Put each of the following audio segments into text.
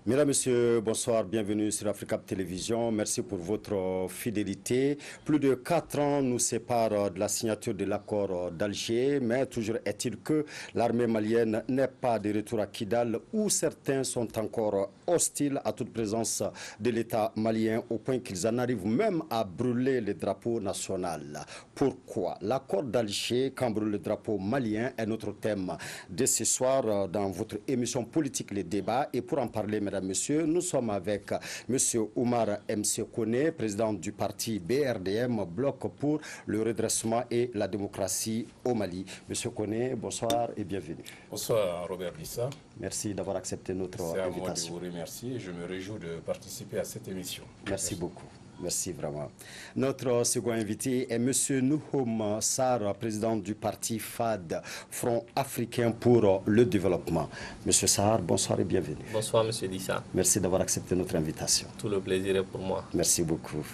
Mesdames, Messieurs, bonsoir, bienvenue sur Africa Télévision. Merci pour votre fidélité. Plus de 4 ans nous séparent de la signature de l'accord d'Alger, mais toujours est-il que l'armée malienne n'est pas de retour à Kidal, où certains sont encore hostiles à toute présence de l'État malien, au point qu'ils en arrivent même à brûler le drapeau national. Pourquoi? L'accord d'Alger, quand brûle le drapeau malien, est notre thème de ce soir dans votre émission politique Les Débats. Et pour en parler, mesdames, messieurs, nous sommes avec monsieur Oumar M. Kone, président du parti BRDM, Bloc pour le redressement et la démocratie au Mali. Monsieur Kone, bonsoir et bienvenue. Bonsoir Robert Lissa. Merci d'avoir accepté notre invitation. C'est à moi de vous remercier et je me réjouis de participer à cette émission. Merci beaucoup. Merci vraiment. Notre second invité est M. Nouhoum Sarr, président du parti FAD, Front africain pour le développement. M. Sarr, bonsoir et bienvenue. Bonsoir M. Dissa. Merci d'avoir accepté notre invitation. Tout le plaisir est pour moi. Merci beaucoup.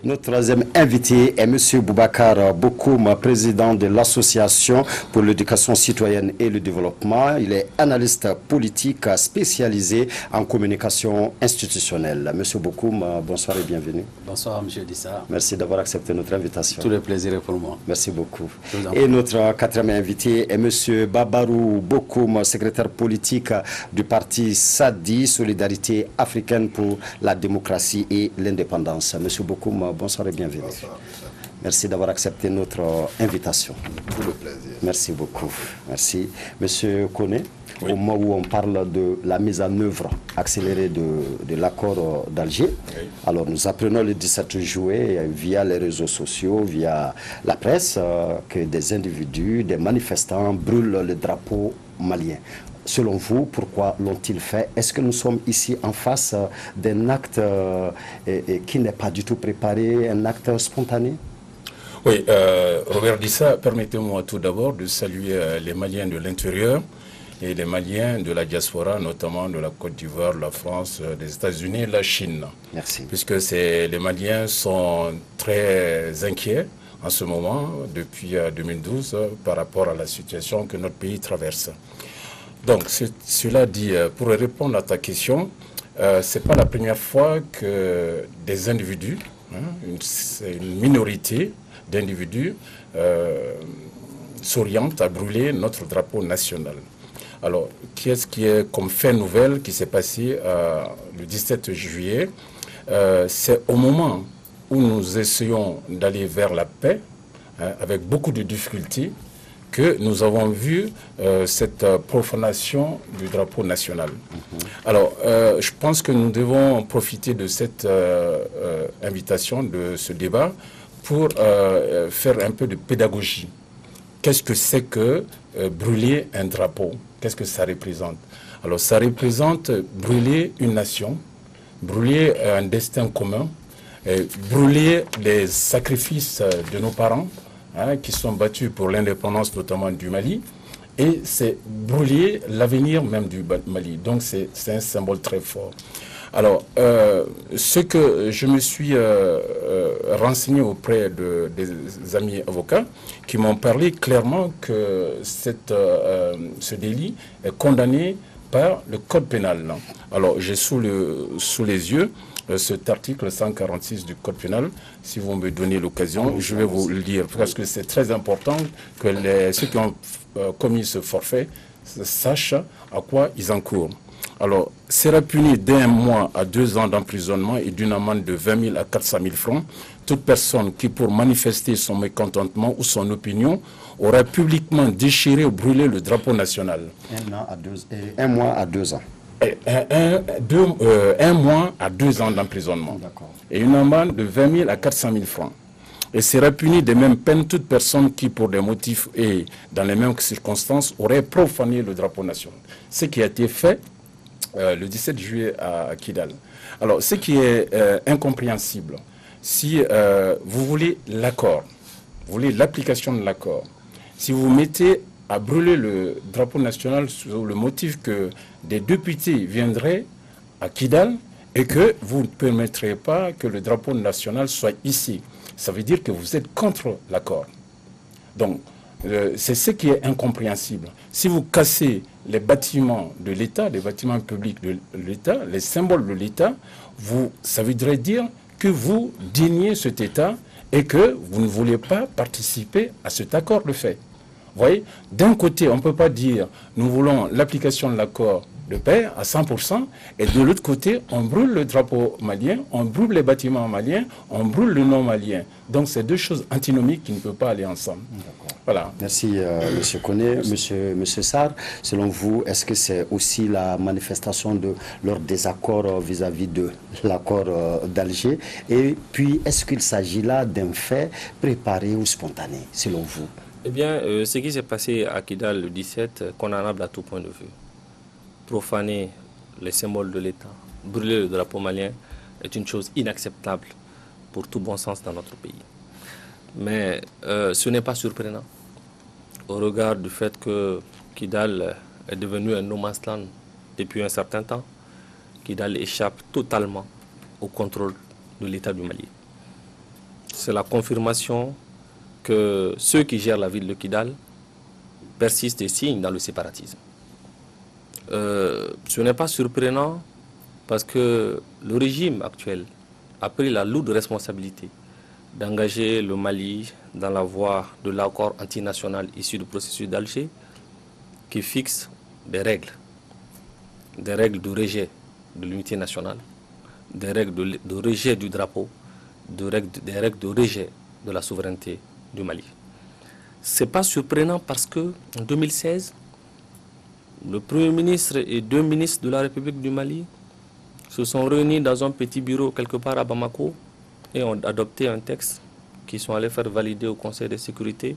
Notre troisième invité est M. Boubacar Bokoum, président de l'Association pour l'éducation citoyenne et le développement. Il est analyste politique spécialisé en communication institutionnelle. M. Bokoum, bonsoir et bienvenue. Bonsoir, M. Dissa. Merci d'avoir accepté notre invitation. Tout le plaisir est pour moi. Merci beaucoup. Et notre quatrième invité est M. Babarou Bokoum, secrétaire politique du parti SADI, Solidarité africaine pour la démocratie et l'indépendance. M. Bokoum, bonsoir et bienvenue. Bonsoir. Merci d'avoir accepté notre invitation. Tout le plaisir. Merci beaucoup. Merci. Monsieur Kone, oui. Au moment où on parle de la mise en œuvre accélérée de l'accord d'Alger, oui. Alors nous apprenons le 17 juillet via les réseaux sociaux, via la presse, que des individus, des manifestants brûlent le drapeau malien. Selon vous, pourquoi l'ont-ils fait? Est-ce que nous sommes ici en face d'un acte qui n'est pas du tout préparé, un acte spontané? Oui, Robert Dissa, permettez-moi tout d'abord de saluer les Maliens de l'intérieur et les Maliens de la diaspora, notamment de la Côte d'Ivoire, la France, des États-Unis et la Chine. Merci. Puisque les Maliens sont très inquiets en ce moment, depuis 2012, par rapport à la situation que notre pays traverse. Donc, cela dit, pour répondre à ta question, ce n'est pas la première fois que des individus, une minorité d'individus, s'orientent à brûler notre drapeau national. Alors, qu'est-ce qui est comme fait nouvelle qui s'est passé le 17 juillet? C'est au moment où nous essayons d'aller vers la paix, avec beaucoup de difficultés, que nous avons vu cette profanation du drapeau national. Alors, je pense que nous devons profiter de cette invitation, de ce débat, pour faire un peu de pédagogie. Qu'est-ce que c'est que brûler un drapeau? Qu'est-ce que ça représente? Alors, ça représente brûler une nation, brûler un destin commun, brûler les sacrifices de nos parents, qui sont battus pour l'indépendance notamment du Mali, et c'est brûler l'avenir même du Mali. Donc c'est un symbole très fort. Alors, ce que je me suis renseigné auprès des amis avocats qui m'ont parlé clairement que ce délit est condamné par le code pénal. Alors, j'ai sous les yeux cet article 146 du code pénal. Si vous me donnez l'occasion, je vais vous le lire, parce que c'est très important que ceux qui ont commis ce forfait sachent à quoi ils encourent. Alors, sera puni d'1 mois à 2 ans d'emprisonnement et d'une amende de 20 000 à 400 000 francs toute personne qui, pour manifester son mécontentement ou son opinion, aura publiquement déchiré ou brûlé le drapeau national. 1 mois à 2 ans. 1 mois à 2 ans d'emprisonnement et une amende de 20 000 à 400 000 francs. Et sera puni des mêmes peines toute personne qui, pour des motifs et dans les mêmes circonstances, aurait profané le drapeau national. Ce qui a été fait le 17 juillet à Kidal. Alors, ce qui est incompréhensible, si vous voulez l'accord, vous voulez l'application de l'accord, si vous mettez à brûler le drapeau national sous le motif que des députés viendraient à Kidal et que vous ne permettrez pas que le drapeau national soit ici, ça veut dire que vous êtes contre l'accord. Donc, c'est ce qui est incompréhensible. Si vous cassez les bâtiments de l'État, les bâtiments publics de l'État, les symboles de l'État, ça voudrait dire que vous déniez cet État et que vous ne voulez pas participer à cet accord de fait. Vous voyez, d'un côté, on ne peut pas dire nous voulons l'application de l'accord de paix à 100%, et de l'autre côté, on brûle le drapeau malien, on brûle les bâtiments maliens, on brûle le nom malien. Donc, c'est deux choses antinomiques qui ne peuvent pas aller ensemble. Voilà. Merci, M. Koné. Monsieur Sarr, selon vous, est-ce que c'est aussi la manifestation de leur désaccord vis-à-vis de l'accord d'Alger? Et puis, est-ce qu'il s'agit là d'un fait préparé ou spontané, selon vous? Eh bien, ce qui s'est passé à Kidal le 17, condamnable à tout point de vue. Profaner les symboles de l'État, brûler le drapeau malien est une chose inacceptable pour tout bon sens dans notre pays. Mais ce n'est pas surprenant au regard du fait que Kidal est devenu un no man's land depuis un certain temps. Kidal échappe totalement au contrôle de l'État du Mali. C'est la confirmation que ceux qui gèrent la ville de Kidal persistent et signent dans le séparatisme. Ce n'est pas surprenant parce que le régime actuel a pris la lourde responsabilité d'engager le Mali dans la voie de l'accord antinational issu du processus d'Alger qui fixe des règles de rejet de l'unité nationale, des règles de rejet du drapeau, des règles de rejet de la souveraineté du Mali. Ce n'est pas surprenant parce que en 2016, le Premier ministre et 2 ministres de la République du Mali se sont réunis dans un petit bureau quelque part à Bamako et ont adopté un texte qu'ils sont allés faire valider au Conseil de sécurité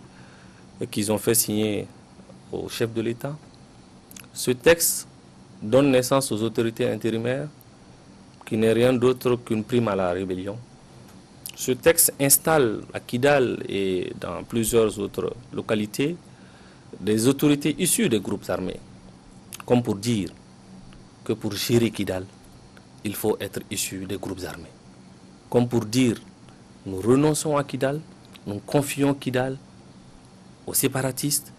et qu'ils ont fait signer au chef de l'État. Ce texte donne naissance aux autorités intérimaires qui n'est rien d'autre qu'une prime à la rébellion. Ce texte installe à Kidal et dans plusieurs autres localités des autorités issues des groupes armés, comme pour dire que pour gérer Kidal, il faut être issu des groupes armés. Comme pour dire, nous renonçons à Kidal, nous confions Kidal aux séparatistes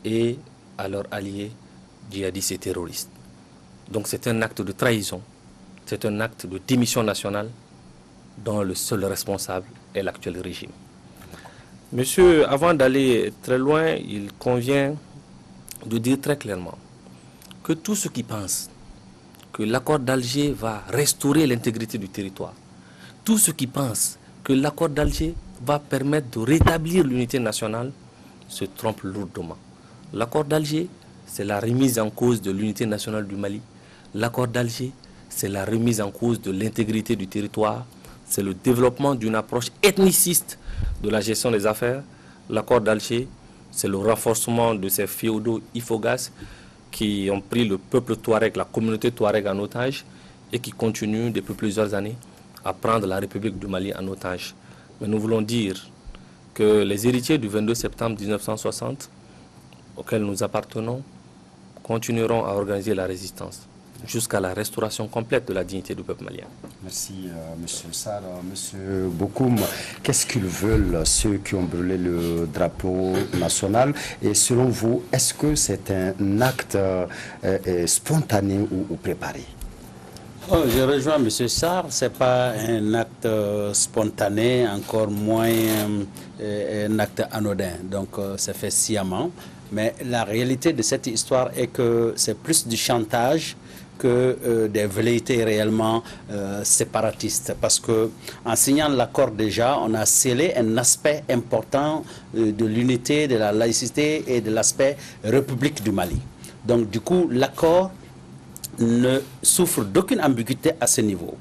et à leurs alliés djihadistes et terroristes. Donc c'est un acte de trahison, c'est un acte de démission nationale dont le seul responsable est l'actuel régime. Monsieur, avant d'aller très loin, il convient de dire très clairement que tous ceux qui pensent que l'accord d'Alger va restaurer l'intégrité du territoire, tous ceux qui pensent que l'accord d'Alger va permettre de rétablir l'unité nationale se trompent lourdement. L'accord d'Alger, c'est la remise en cause de l'unité nationale du Mali. L'accord d'Alger, c'est la remise en cause de l'intégrité du territoire. C'est le développement d'une approche ethniciste de la gestion des affaires. L'accord d'Alger, c'est le renforcement de ces féodaux Ifogas qui ont pris le peuple Touareg, la communauté Touareg en otage et qui continuent depuis plusieurs années à prendre la République du Mali en otage. Mais nous voulons dire que les héritiers du 22 septembre 1960, auxquels nous appartenons, continueront à organiser la résistance jusqu'à la restauration complète de la dignité du peuple malien. Merci, M. Sarr. M. Bokoum, qu'est-ce qu'ils veulent, ceux qui ont brûlé le drapeau national? Et selon vous, est-ce que c'est un acte spontané ou préparé? Oh, je rejoins M. Sarr, ce n'est pas un acte spontané, encore moins un acte anodin. Donc, c'est fait sciemment. Mais la réalité de cette histoire est que c'est plus du chantage que des velléités réellement séparatistes. Parce qu'en signant l'accord déjà, on a scellé un aspect important de l'unité, de la laïcité et de l'aspect République du Mali. Donc du coup, l'accord ne souffre d'aucune ambiguïté à ce niveau.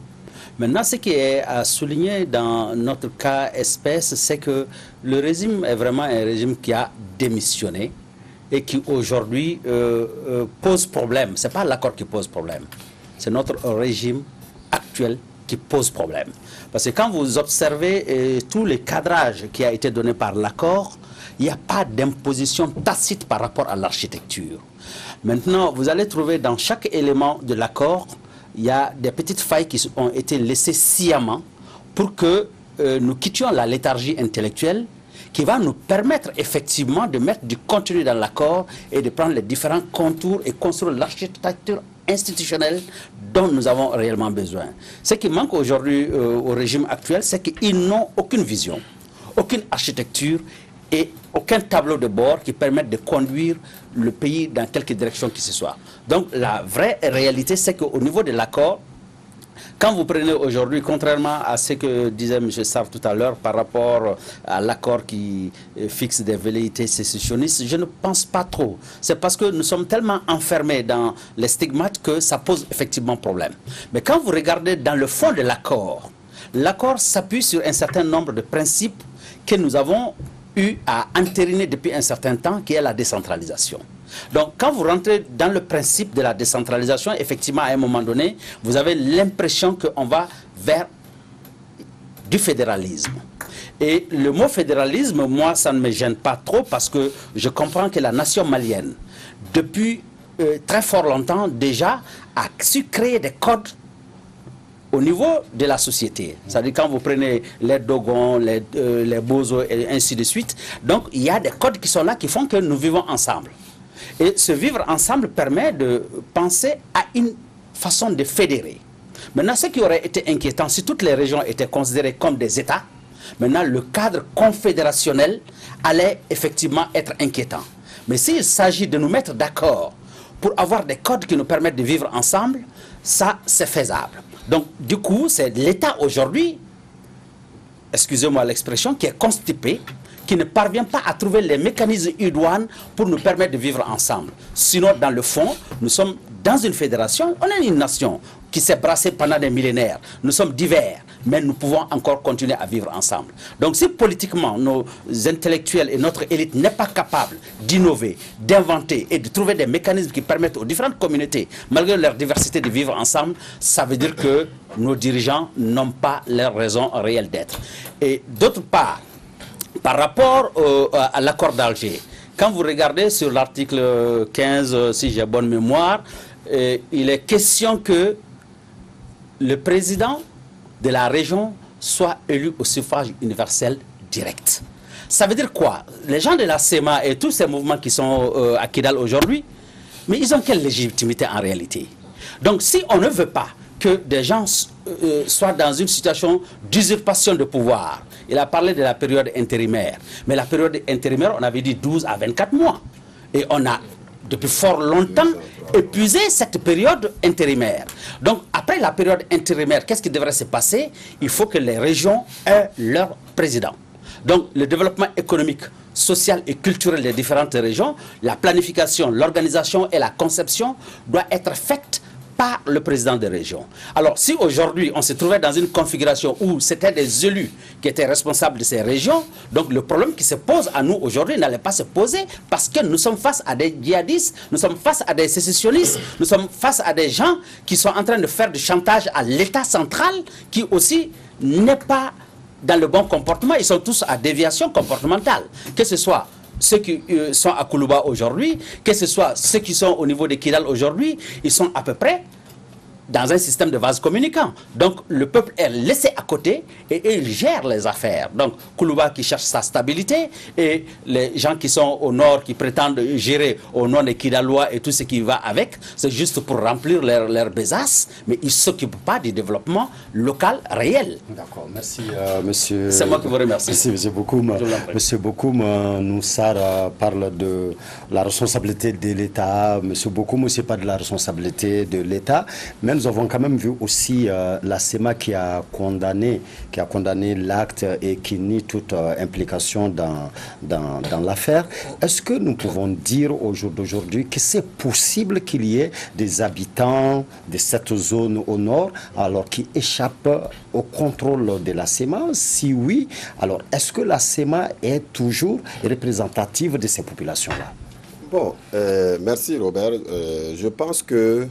Maintenant, ce qui est à souligner dans notre cas espèce, c'est que le régime est vraiment un régime qui a démissionné et qui aujourd'hui pose problème. Ce n'est pas l'accord qui pose problème, c'est notre régime actuel qui pose problème. Parce que quand vous observez tous les cadrages qui a été donné par l'accord, il n'y a pas d'imposition tacite par rapport à l'architecture. Maintenant, vous allez trouver dans chaque élément de l'accord, il y a des petites failles qui ont été laissées sciemment pour que nous quittions la léthargie intellectuelle qui va nous permettre effectivement de mettre du contenu dans l'accord et de prendre les différents contours et construire l'architecture institutionnelle dont nous avons réellement besoin. Ce qui manque aujourd'hui au régime actuel, c'est qu'ils n'ont aucune vision, aucune architecture et aucun tableau de bord qui permette de conduire le pays dans quelque direction que ce soit. Donc la vraie réalité, c'est qu'au niveau de l'accord, quand vous prenez aujourd'hui, contrairement à ce que disait M. Sarr tout à l'heure par rapport à l'accord qui fixe des velléités sécessionnistes, je ne pense pas trop. C'est parce que nous sommes tellement enfermés dans les stigmates que ça pose effectivement problème. Mais quand vous regardez dans le fond de l'accord, l'accord s'appuie sur un certain nombre de principes que nous avons eu à entériner depuis un certain temps, qui est la décentralisation. Donc, quand vous rentrez dans le principe de la décentralisation, effectivement, à un moment donné, vous avez l'impression qu'on va vers du fédéralisme. Et le mot fédéralisme, moi, ça ne me gêne pas trop parce que je comprends que la nation malienne, depuis très fort longtemps déjà, a su créer des codes au niveau de la société. C'est-à-dire quand vous prenez les Dogons, les Bozo et ainsi de suite, donc il y a des codes qui sont là qui font que nous vivons ensemble. Et ce vivre ensemble permet de penser à une façon de fédérer. Maintenant, ce qui aurait été inquiétant, si toutes les régions étaient considérées comme des États, maintenant le cadre confédérationnel allait effectivement être inquiétant. Mais s'il s'agit de nous mettre d'accord pour avoir des codes qui nous permettent de vivre ensemble, ça c'est faisable. Donc du coup, c'est l'État aujourd'hui, excusez-moi l'expression, qui est constipé, qui ne parvient pas à trouver les mécanismes idoines pour nous permettre de vivre ensemble. Sinon, dans le fond, nous sommes dans une fédération, on est une nation qui s'est brassée pendant des millénaires. Nous sommes divers, mais nous pouvons encore continuer à vivre ensemble. Donc si politiquement, nos intellectuels et notre élite n'est pas capable d'innover, d'inventer et de trouver des mécanismes qui permettent aux différentes communautés, malgré leur diversité, de vivre ensemble, ça veut dire que nos dirigeants n'ont pas leur raison réelle d'être. Et d'autre part, par rapport à l'accord d'Alger, quand vous regardez sur l'article 15, si j'ai bonne mémoire, il est question que le président de la région soit élu au suffrage universel direct. Ça veut dire quoi? Les gens de la CEMA et tous ces mouvements qui sont à Kidal aujourd'hui, mais ils ont quelle légitimité en réalité? Donc si on ne veut pas que des gens soient dans une situation d'usurpation de pouvoir, il a parlé de la période intérimaire, mais la période intérimaire, on avait dit 12 à 24 mois. Et on a, depuis fort longtemps, épuisé cette période intérimaire. Donc, après la période intérimaire, qu'est-ce qui devrait se passer? Il faut que les régions aient leur président. Donc, le développement économique, social et culturel des différentes régions, la planification, l'organisation et la conception doit être faite par le président de région. Alors, si aujourd'hui, on se trouvait dans une configuration où c'était des élus qui étaient responsables de ces régions, donc le problème qui se pose à nous aujourd'hui n'allait pas se poser parce que nous sommes face à des djihadistes, nous sommes face à des sécessionnistes, nous sommes face à des gens qui sont en train de faire du chantage à l'État central qui aussi n'est pas dans le bon comportement. Ils sont tous à déviation comportementale, que ce soit ceux qui sont à Koulouba aujourd'hui, que ce soit ceux qui sont au niveau de Kidal aujourd'hui, ils sont à peu près dans un système de vase communicant. Donc le peuple est laissé à côté et il gère les affaires. Donc Koulouba qui cherche sa stabilité et les gens qui sont au nord qui prétendent gérer au nom des Kidalois et tout ce qui va avec, c'est juste pour remplir leur besace, mais ils ne s'occupent pas du développement local réel. D'accord, merci monsieur. C'est moi qui vous remercie. Merci monsieur Bokoum. Monsieur Bokoum, Noussar parle de la responsabilité de l'État. Monsieur Bokoum, ce n'est pas de la responsabilité de l'État, mais nous avons quand même vu aussi la CEMA qui a condamné l'acte et qui nie toute implication dans l'affaire. Est-ce que nous pouvons dire au jour d'aujourd'hui que c'est possible qu'il y ait des habitants de cette zone au nord alors qui échappent au contrôle de la CEMA? Si oui, alors est-ce que la CEMA est toujours représentative de ces populations-là? Bon, merci Robert. Je pense que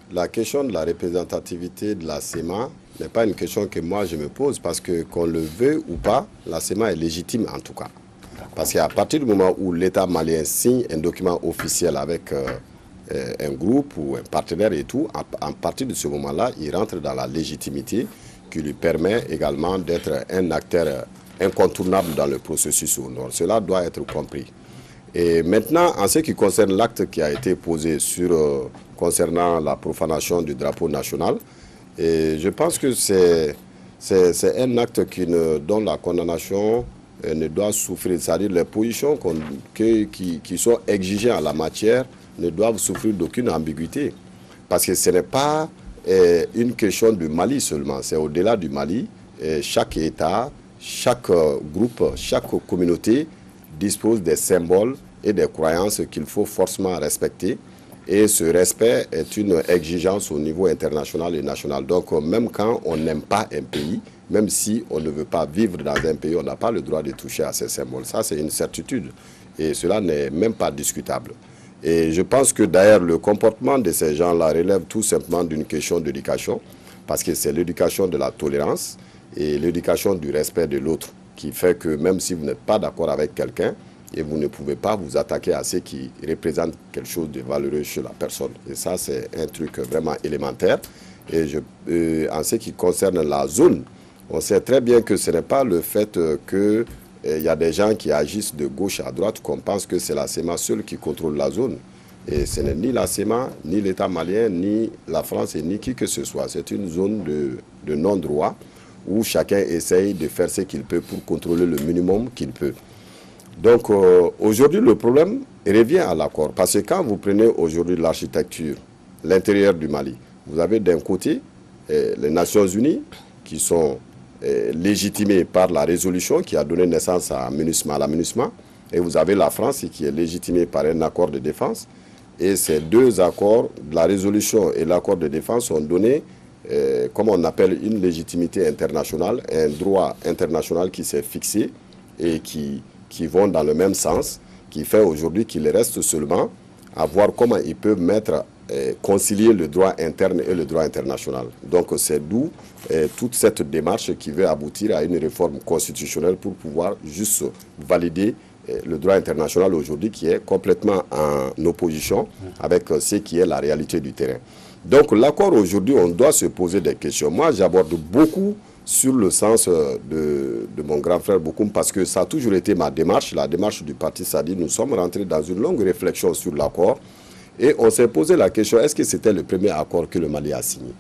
la question de la représentativité de la CEMA n'est pas une question que moi je me pose parce que qu'on le veut ou pas, la CEMA est légitime en tout cas. Parce qu'à partir du moment où l'État malien signe un document officiel avec un groupe ou un partenaire et tout, à partir de ce moment-là, il rentre dans la légitimité qui lui permet également d'être un acteur incontournable dans le processus au nord. Cela doit être compris. Et maintenant, en ce qui concerne l'acte qui a été posé concernant la profanation du drapeau national, et je pense que c'est un acte dont la condamnation ne doit souffrir. C'est-à-dire les positions qui sont exigées en la matière ne doivent souffrir d'aucune ambiguïté. Parce que ce n'est pas une question du Mali seulement, c'est au-delà du Mali. Chaque État, chaque groupe, chaque communauté dispose des symboles et des croyances qu'il faut forcément respecter. Et ce respect est une exigence au niveau international et national. Donc même quand on n'aime pas un pays, même si on ne veut pas vivre dans un pays, on n'a pas le droit de toucher à ces symboles. Ça, c'est une certitude. Et cela n'est même pas discutable. Et je pense que d'ailleurs le comportement de ces gens-là relève tout simplement d'une question d'éducation, parce que c'est l'éducation de la tolérance et l'éducation du respect de l'autre qui fait que même si vous n'êtes pas d'accord avec quelqu'un, et vous ne pouvez pas vous attaquer à ce qui représente quelque chose de valeureux chez la personne. Et ça, c'est un truc vraiment élémentaire. Et en ce qui concerne la zone, on sait très bien que ce n'est pas le fait qu'il y a des gens qui agissent de gauche à droite qu'on pense que c'est la CEMA seule qui contrôle la zone. Et ce n'est ni la CEMA, ni l'État malien, ni la France, et ni qui que ce soit. C'est une zone de non-droit où chacun essaye de faire ce qu'il peut pour contrôler le minimum qu'il peut. Donc aujourd'hui, le problème revient à l'accord. Parce que quand vous prenez aujourd'hui l'architecture, l'intérieur du Mali, vous avez d'un côté les Nations Unies qui sont légitimées par la résolution qui a donné naissance à la MINUSMA, et vous avez la France qui est légitimée par un accord de défense. Et ces deux accords, la résolution et l'accord de défense, ont donné, comme on appelle, une légitimité internationale, un droit international qui s'est fixé et qui vont dans le même sens, qui fait aujourd'hui qu'il reste seulement à voir comment ils peuvent concilier le droit interne et le droit international. Donc c'est d'où toute cette démarche qui veut aboutir à une réforme constitutionnelle pour pouvoir juste valider le droit international aujourd'hui qui est complètement en opposition avec ce qui est la réalité du terrain. Donc l'accord aujourd'hui, on doit se poser des questions. Moi, j'aborde beaucoup sur le sens de mon grand frère Bokoum, parce que ça a toujours été ma démarche, la démarche du parti Sadi. Nous sommes rentrés dans une longue réflexion sur l'accord et on s'est posé la question, est-ce que c'était le premier accord que le Mali a signé?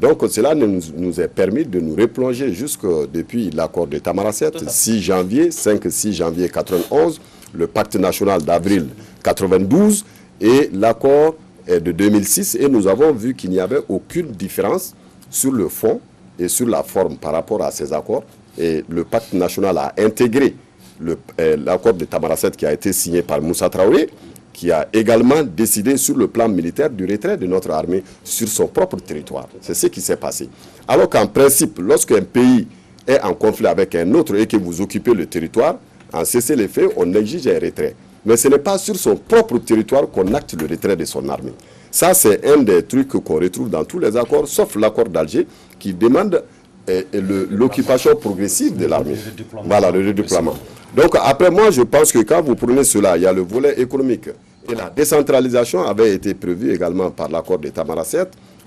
Donc cela nous a permis de nous replonger jusque depuis l'accord de Tamaracet, 5-6 janvier 91, le pacte national d'avril 92 et l'accord de 2006, et nous avons vu qu'il n'y avait aucune différence sur le fond et sur la forme par rapport à ces accords. Et le pacte national a intégré l'accord de Tamaracet qui a été signé par Moussa Traoré, qui a également décidé sur le plan militaire du retrait de notre armée sur son propre territoire. C'est ce qui s'est passé. Alors qu'en principe, lorsqu'un pays est en conflit avec un autre et que vous occupez le territoire, en cessez-le-feu, on exige un retrait. Mais ce n'est pas sur son propre territoire qu'on acte le retrait de son armée. Ça, c'est un des trucs qu'on retrouve dans tous les accords, sauf l'accord d'Alger, qui demande l'occupation progressive de l'armée. Voilà, le redéploiement. Donc après, moi, je pense que quand vous prenez cela, il y a le volet économique. Et la décentralisation avait été prévue également par l'accord de Tamaracet,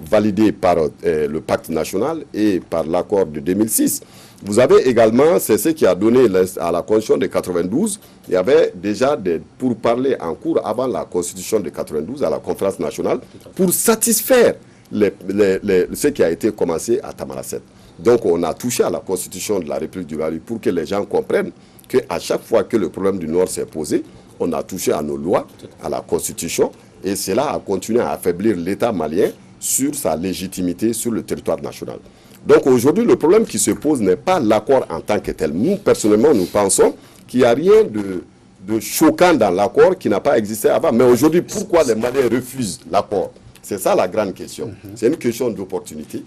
validé par le pacte national et par l'accord de 2006. Vous avez également, c'est ce qui a donné à la constitution de 92, il y avait déjà des pourparlers en cours avant la constitution de 92 à la conférence nationale pour satisfaire ce qui a été commencé à Tamaracet. Donc on a touché à la constitution de la République du Mali pour que les gens comprennent qu'à chaque fois que le problème du Nord s'est posé, on a touché à nos lois, à la constitution, et cela a continué à affaiblir l'État malien sur sa légitimité sur le territoire national. Donc aujourd'hui, le problème qui se pose n'est pas l'accord en tant que tel. Nous, personnellement, nous pensons qu'il n'y a rien de choquant dans l'accord qui n'a pas existé avant. Mais aujourd'hui, pourquoi les Maliens refusent l'accord? C'est ça la grande question. C'est une question d'opportunité.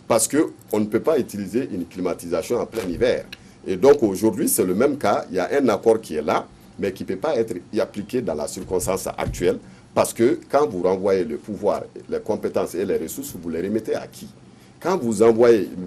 Parce qu'on ne peut pas utiliser une climatisation en plein hiver. Et donc aujourd'hui, c'est le même cas. Il y a un accord qui est là, mais qui ne peut pas être appliqué dans la circonstance actuelle. Parce que quand vous renvoyez le pouvoir, les compétences et les ressources, vous les remettez à qui? Quand vous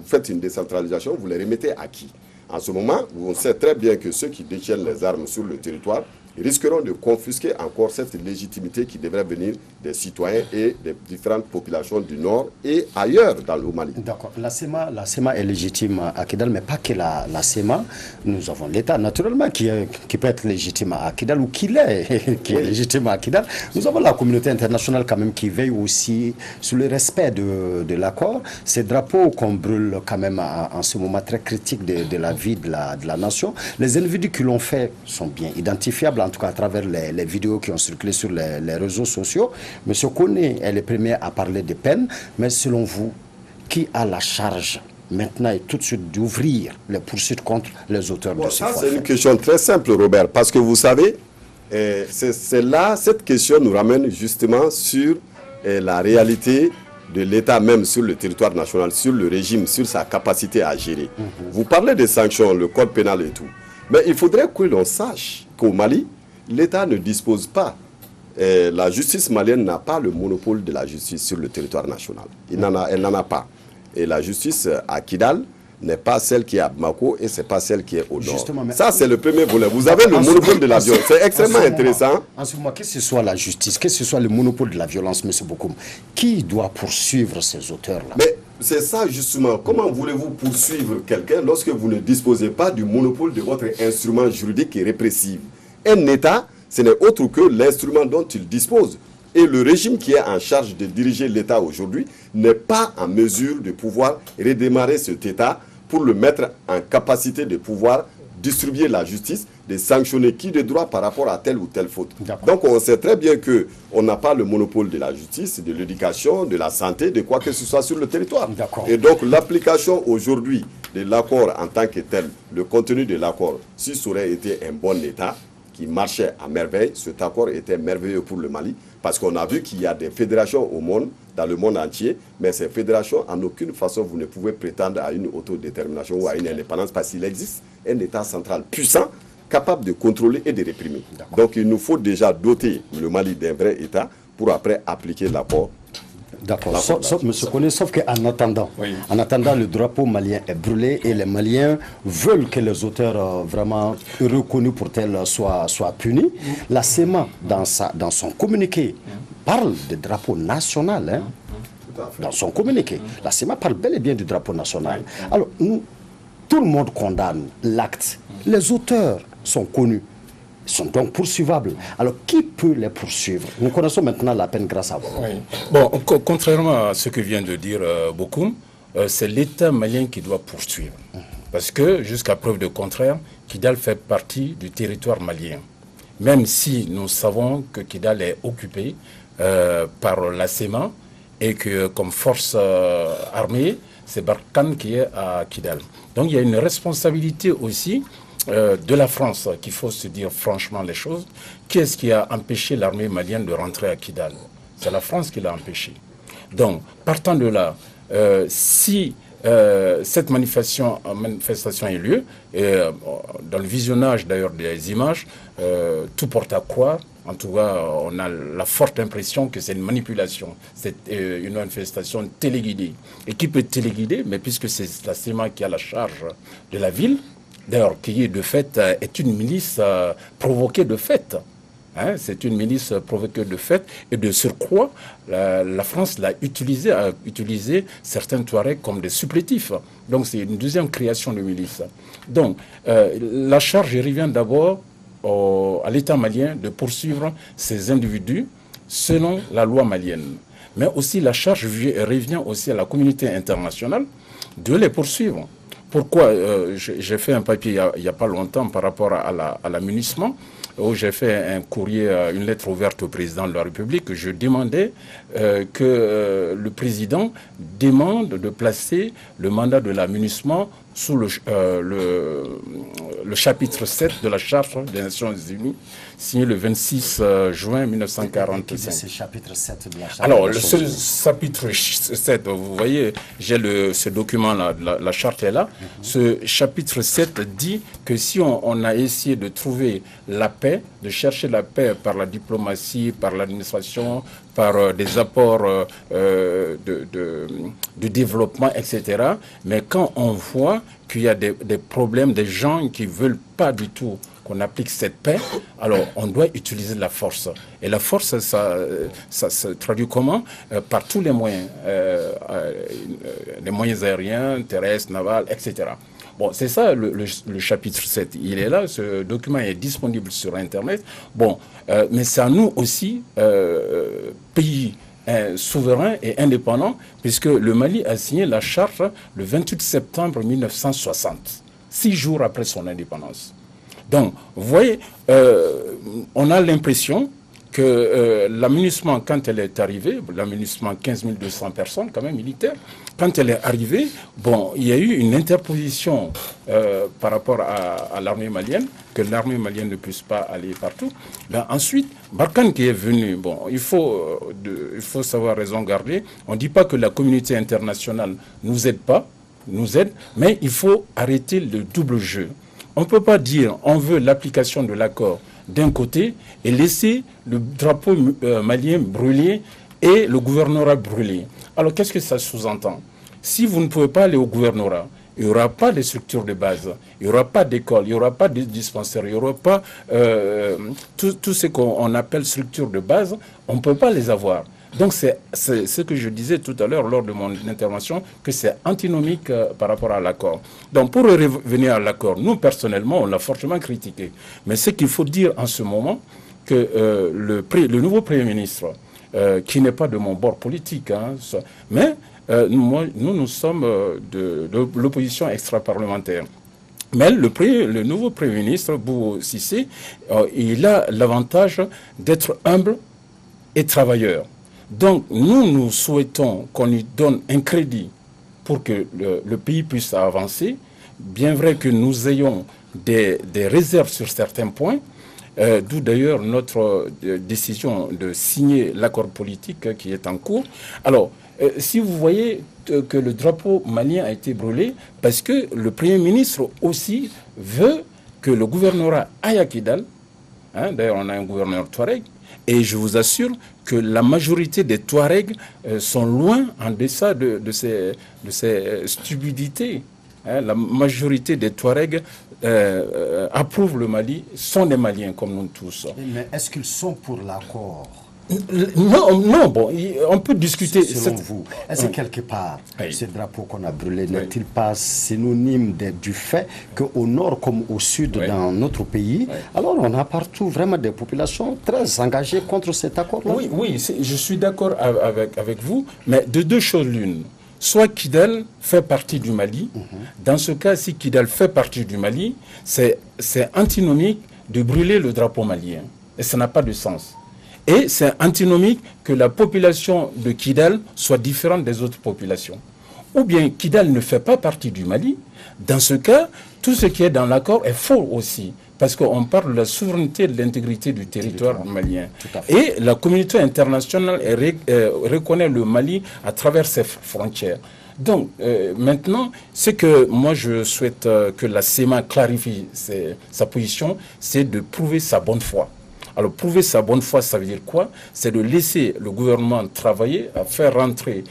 faites une décentralisation, vous les remettez à qui? En ce moment, on sait très bien que ceux qui détiennent les armes sur le territoire risqueront de confisquer encore cette légitimité qui devrait venir des citoyens et des différentes populations du Nord et ailleurs dans le Mali. D'accord. La SEMA est légitime à Kidal, mais pas que la SEMA. Nous avons l'État, naturellement, qui peut être légitime à Kidal ou qui l'est, qui est légitime à Kidal. Nous avons la communauté internationale quand même qui veille aussi sur le respect de l'accord. Ces drapeaux qu'on brûle quand même en ce moment très critique de la vie de la nation. Les individus qui l'ont fait sont bien identifiables, en tout cas à travers les vidéos qui ont circulé sur les réseaux sociaux. Monsieur Koné est le premier à parler de peine, mais selon vous, qui a la charge maintenant et tout de suite d'ouvrir les poursuites contre les auteurs de ce C'est une question très simple, Robert, parce que vous savez, cette question nous ramène justement sur la réalité de l'État même sur le territoire national, sur le régime, sur sa capacité à gérer. Vous parlez des sanctions, le code pénal et tout, mais il faudrait que l'on sache qu'au Mali, l'État ne dispose pas, la justice malienne n'a pas le monopole de la justice sur le territoire national. Elle n'en a pas. Et la justice à Kidal n'est pas celle qui est à Bamako et ce n'est pas celle qui est au nord. Ça, c'est le premier volet. Vous avez le monopole de la violence. C'est extrêmement intéressant. En ce moment, que ce soit la justice, que ce soit le monopole de la violence, M. Bokoum, qui doit poursuivre ces auteurs-là? Mais c'est ça, justement. Comment voulez-vous poursuivre quelqu'un lorsque vous ne disposez pas du monopole de votre instrument juridique et répressif? Un État, ce n'est autre que l'instrument dont il dispose. Et le régime qui est en charge de diriger l'État aujourd'hui n'est pas en mesure de pouvoir redémarrer cet État pour le mettre en capacité de pouvoir distribuer la justice, de sanctionner qui de droit par rapport à telle ou telle faute. Donc on sait très bien qu'on n'a pas le monopole de la justice, de l'éducation, de la santé, de quoi que ce soit sur le territoire. Et donc l'application aujourd'hui de l'accord en tant que tel, le contenu de l'accord, si ça aurait été un bon État qui marchait à merveille, cet accord était merveilleux pour le Mali, parce qu'on a vu qu'il y a des fédérations au monde, dans le monde entier, mais ces fédérations, en aucune façon, vous ne pouvez prétendre à une autodétermination ou à une indépendance, parce qu'il existe un État central puissant, capable de contrôler et de réprimer. Donc il nous faut déjà doter le Mali d'un vrai État pour après appliquer l'accord. D'accord, sauf qu'en attendant, le drapeau malien est brûlé et les Maliens veulent que les auteurs vraiment reconnus pour tel soient punis. La SEMA, dans son communiqué, parle de drapeau national. Dans son communiqué, la SEMA parle bel et bien du drapeau national. Alors, tout le monde condamne l'acte. Les auteurs sont connus, sont donc poursuivables. Alors, qui peut les poursuivre? Nous connaissons maintenant la peine grâce à vous. Bon, contrairement à ce que vient de dire Bokoum, c'est l'État malien qui doit poursuivre. Parce que, jusqu'à preuve de contraire, Kidal fait partie du territoire malien. Même si nous savons que Kidal est occupé par la SEMA et que, comme force armée, c'est Barkhane qui est à Kidal. Donc, il y a une responsabilité aussi de la France, qu'il faut se dire franchement les choses. Qu'est-ce qui a empêché l'armée malienne de rentrer à Kidal? C'est la France qui l'a empêché. Donc, partant de là, si cette manifestation a eu lieu, dans le visionnage d'ailleurs des images, tout porte à croire. En tout cas, on a la forte impression que c'est une manipulation, c'est une manifestation téléguidée. Et qui peut téléguider? Mais puisque c'est la SEMA qui a la charge de la ville, d'ailleurs, qui de fait est une milice provoquée de fait. C'est une milice provoquée de fait. Et de surcroît, la France a utilisé certains Touaregs comme des supplétifs. Donc c'est une deuxième création de milice. Donc la charge revient d'abord à l'État malien de poursuivre ces individus selon la loi malienne. Mais aussi la charge revient aussi à la communauté internationale de les poursuivre. Pourquoi j'ai fait un papier il n'y a pas longtemps par rapport à l'amunissement, où j'ai fait un courrier, une lettre ouverte au président de la République. Je demandais que le président demande de placer le mandat de l'amunissement sous le chapitre 7 de la Charte des Nations Unies, signé le 26 juin 1945. C'est le chapitre 7 de la Charte. Alors, ce chapitre 7, vous voyez, j'ai ce document-là, la Charte est là. Ce chapitre 7 dit que si on a essayé de trouver la paix, de chercher la paix par la diplomatie, par l'administration, par des apports de développement, etc. Mais quand on voit qu'il y a des problèmes, des gens qui ne veulent pas du tout qu'on applique cette paix, alors on doit utiliser la force. Et la force, ça se traduit comment? Par tous les moyens aériens, terrestres, navals, etc. Bon, c'est ça le chapitre 7. Il est là, ce document est disponible sur Internet. Bon, mais c'est à nous aussi, pays souverain et indépendant, puisque le Mali a signé la charte le 28 septembre 1960, 6 jours après son indépendance. Donc, vous voyez, on a l'impression que l'aménagement, quand elle est arrivée, l'aménagement 15 200 personnes, quand même militaires, quand elle est arrivée, bon, il y a eu une interposition par rapport à l'armée malienne, que l'armée malienne ne puisse pas aller partout. Ben, ensuite, Barkhane qui est venu, bon, il faut savoir raison garder. On ne dit pas que la communauté internationale nous aide pas, nous aide, mais il faut arrêter le double jeu. On ne peut pas dire on veut l'application de l'accord d'un côté et laisser le drapeau malien brûler et le gouvernorat brûler. Alors qu'est-ce que ça sous-entend? Si vous ne pouvez pas aller au gouvernorat, il n'y aura pas de structures de base, il n'y aura pas d'école, il n'y aura pas de dispensaire, il n'y aura pas tout ce qu'on appelle structures de base, on ne peut pas les avoir. Donc c'est ce que je disais tout à l'heure lors de mon intervention, que c'est antinomique par rapport à l'accord. Donc pour revenir à l'accord, nous personnellement, on l'a fortement critiqué. Mais ce qu'il faut dire en ce moment, que le nouveau Premier ministre, qui n'est pas de mon bord politique, hein, mais nous sommes de l'opposition extra-parlementaire. Mais le nouveau Premier ministre, Bou Cissé, il a l'avantage d'être humble et travailleur. Donc, nous souhaitons qu'on lui donne un crédit pour que le pays puisse avancer. Bien vrai que nous ayons des réserves sur certains points, d'où d'ailleurs notre décision de signer l'accord politique qui est en cours. Alors, si vous voyez que le drapeau malien a été brûlé, parce que le Premier ministre aussi veut que le gouvernorat aille à Kidal, hein, d'ailleurs on a un gouverneur Touareg, et je vous assure que la majorité des Touaregs sont loin en deçà de ces stupidités. Hein. La majorité des Touaregs approuvent le Mali, sont des Maliens comme nous tous. Mais est-ce qu'ils sont pour l'accord? Non, bon, on peut discuter. Selon vous, est-ce que quelque part, ce drapeau qu'on a brûlé n'est-il pas synonyme du fait qu'au nord comme au sud dans notre pays, alors on a partout vraiment des populations très engagées contre cet accord-là? Oui, je suis d'accord avec vous, mais de deux choses l'une. Soit Kidal fait partie du Mali. Dans ce cas, si Kidal fait partie du Mali, c'est antinomique de brûler le drapeau malien. Et ça n'a pas de sens. Et c'est antinomique que la population de Kidal soit différente des autres populations. Ou bien Kidal ne fait pas partie du Mali. Dans ce cas, tout ce qui est dans l'accord est faux aussi. Parce qu'on parle de la souveraineté et de l'intégrité du territoire malien. Et la communauté internationale reconnaît le Mali à travers ses frontières. Donc, maintenant, ce que moi je souhaite que la CEMA clarifie sa position, c'est de prouver sa bonne foi. Alors, prouver sa bonne foi, ça veut dire quoi? C'est de laisser le gouvernement travailler, à faire rentrer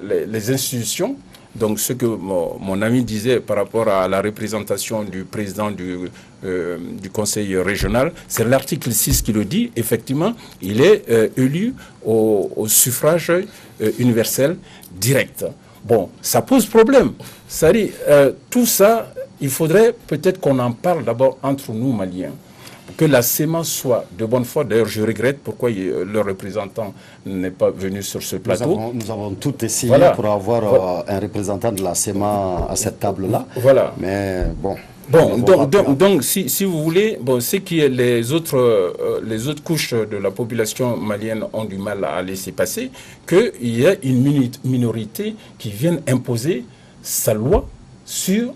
les institutions. Donc, ce que mon ami disait par rapport à la représentation du président du conseil régional, c'est l'article 6 qui le dit. Effectivement, il est élu au suffrage universel direct. Bon, ça pose problème. Ça dit, tout ça, il faudrait peut-être qu'on en parle d'abord entre nous, Maliens. Que la CEMA soit de bonne foi. D'ailleurs, je regrette pourquoi le représentant n'est pas venu sur ce plateau. Nous avons tout essayé pour avoir un représentant de la CEMA à cette table-là. Voilà. Mais bon. Donc si vous voulez, ce qui est les autres couches de la population malienne ont du mal à laisser passer, qu'il y a une minorité qui vient imposer sa loi sur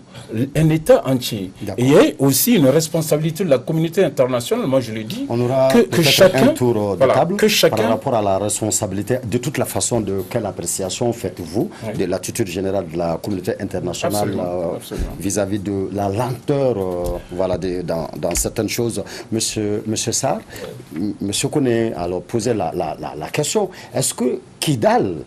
un État entier. Et il y a aussi une responsabilité de la communauté internationale, moi je le dis, on aura que chacun, un tour de table par rapport à la responsabilité. De toute la façon, de quelle appréciation faites-vous de l'attitude générale de la communauté internationale vis-à-vis de la lenteur dans certaines choses? Monsieur Sarr, monsieur Koné alors posé la question, est-ce que Kidal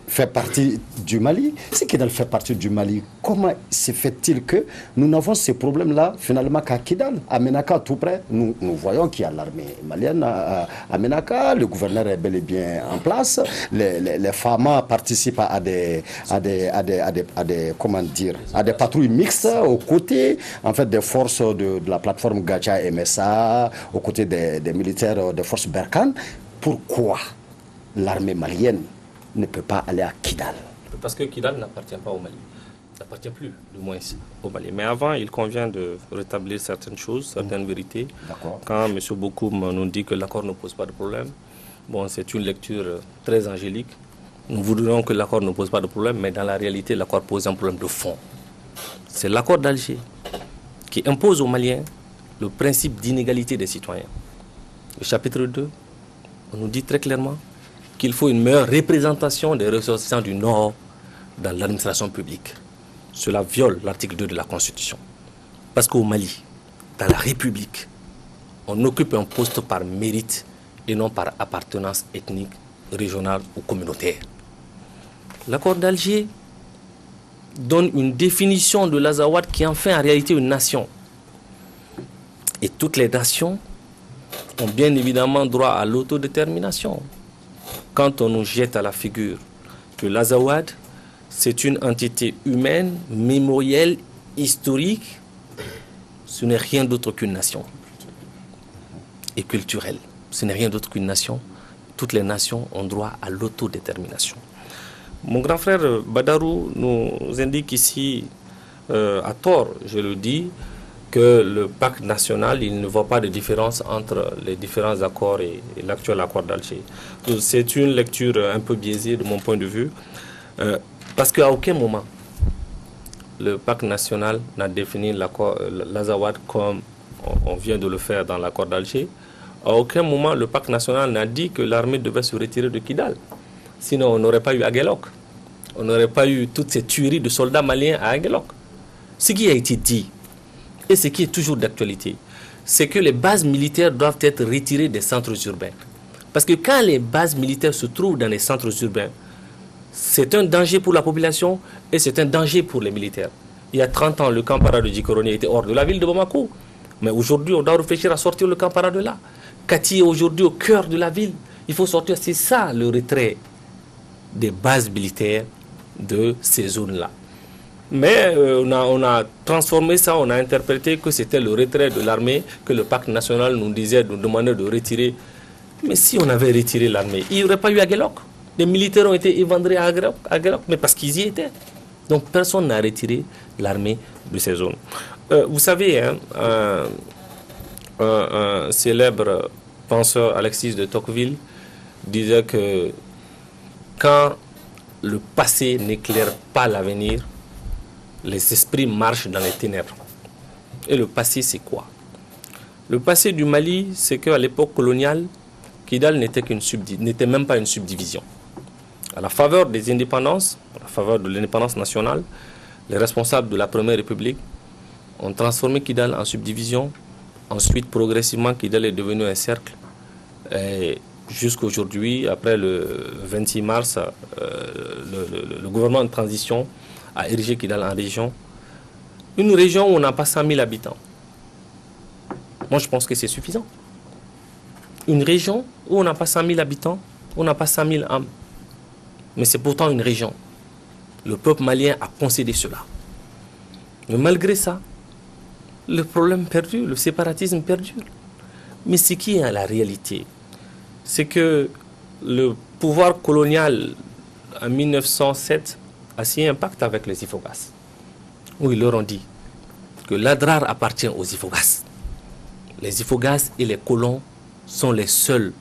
fait partie du Mali. Si Kidal fait partie du Mali, comment se fait-il que nous n'avons ces problèmes-là finalement qu'à Kidal, à Ménaka tout près? Nous voyons qu'il y a l'armée malienne à Ménaka, le gouverneur est bel et bien en place, les FAMA participent à des comment dire, à des patrouilles mixtes aux côtés en fait des forces de la plateforme Gacha et MSA, aux côtés des militaires des forces Berkane. Pourquoi l'armée malienne ne peut pas aller à Kidal? Parce que Kidal n'appartient pas au Mali. N'appartient plus, du moins, au Mali. Mais avant, il convient de rétablir certaines choses, certaines vérités. Quand M. Bokoum nous dit que l'accord ne pose pas de problème, bon, c'est une lecture très angélique. Nous voudrions que l'accord ne pose pas de problème, mais dans la réalité, l'accord pose un problème de fond. C'est l'accord d'Alger qui impose aux Maliens le principe d'inégalité des citoyens. Le chapitre 2, on nous dit très clairement qu'il faut une meilleure représentation des ressortissants du Nord dans l'administration publique. Cela viole l'article 2 de la Constitution. Parce qu'au Mali, dans la République, on occupe un poste par mérite et non par appartenance ethnique, régionale ou communautaire. L'accord d'Alger donne une définition de l'Azawad qui en fait en réalité une nation. Et toutes les nations ont bien évidemment droit à l'autodétermination. Quand on nous jette à la figure que l'Azawad, c'est une entité humaine, mémorielle, historique, ce n'est rien d'autre qu'une nation. Et culturelle. Ce n'est rien d'autre qu'une nation. Toutes les nations ont droit à l'autodétermination. Mon grand frère Badarou nous indique ici, à tort, je le dis, que le pacte national, il ne voit pas de différence entre les différents accords et l'actuel accord d'Alger. C'est une lecture un peu biaisée de mon point de vue, parce qu'à aucun moment, le pacte national n'a défini l'Azawad comme on vient de le faire dans l'accord d'Alger. À aucun moment, le pacte national n'a dit que l'armée devait se retirer de Kidal. Sinon, on n'aurait pas eu Aguelok. On n'aurait pas eu toutes ces tueries de soldats maliens à Aguelok. Ce qui a été dit, et ce qui est toujours d'actualité, c'est que les bases militaires doivent être retirées des centres urbains. Parce que quand les bases militaires se trouvent dans les centres urbains, c'est un danger pour la population et c'est un danger pour les militaires. Il y a 30 ans, le camp para de Djikoroni était hors de la ville de Bamako. Mais aujourd'hui, on doit réfléchir à sortir le camp para de là. Kati est aujourd'hui au cœur de la ville. Il faut sortir, c'est ça le retrait des bases militaires de ces zones-là. Mais on a transformé ça, on a interprété que c'était le retrait de l'armée, que le pacte national nous disait, nous demandait de retirer. Mais si on avait retiré l'armée, il n'y aurait pas eu Aguelok. Les militaires ont été évandrés à Aguelok, mais parce qu'ils y étaient. Donc personne n'a retiré l'armée de ces zones. Vous savez, hein, un célèbre penseur, Alexis de Tocqueville, disait que quand le passé n'éclaire pas l'avenir, les esprits marchent dans les ténèbres. Et le passé, c'est quoi? Le passé du Mali, c'est qu'à l'époque coloniale, Kidal n'était même pas une subdivision. À la faveur des indépendances, à la faveur de l'indépendance nationale, les responsables de la Première République ont transformé Kidal en subdivision. Ensuite, progressivement, Kidal est devenu un cercle. Jusqu'à aujourd'hui, après le 26 mars, le gouvernement de transition a érigé Kidal en région. Une région où on n'a pas 100 000 habitants. Moi, je pense que c'est suffisant. Une région où on n'a pas 100 000 habitants, on n'a pas 100 000 âmes. Mais c'est pourtant une région. Le peuple malien a concédé cela. Mais malgré ça, le problème perdure, le séparatisme perdure. Mais ce qui est la réalité, c'est que le pouvoir colonial en 1907 a signé un pacte avec les Ifogas, où ils leur ont dit que l'Adrar appartient aux Ifogas. Les Ifogas et les colons sont les seuls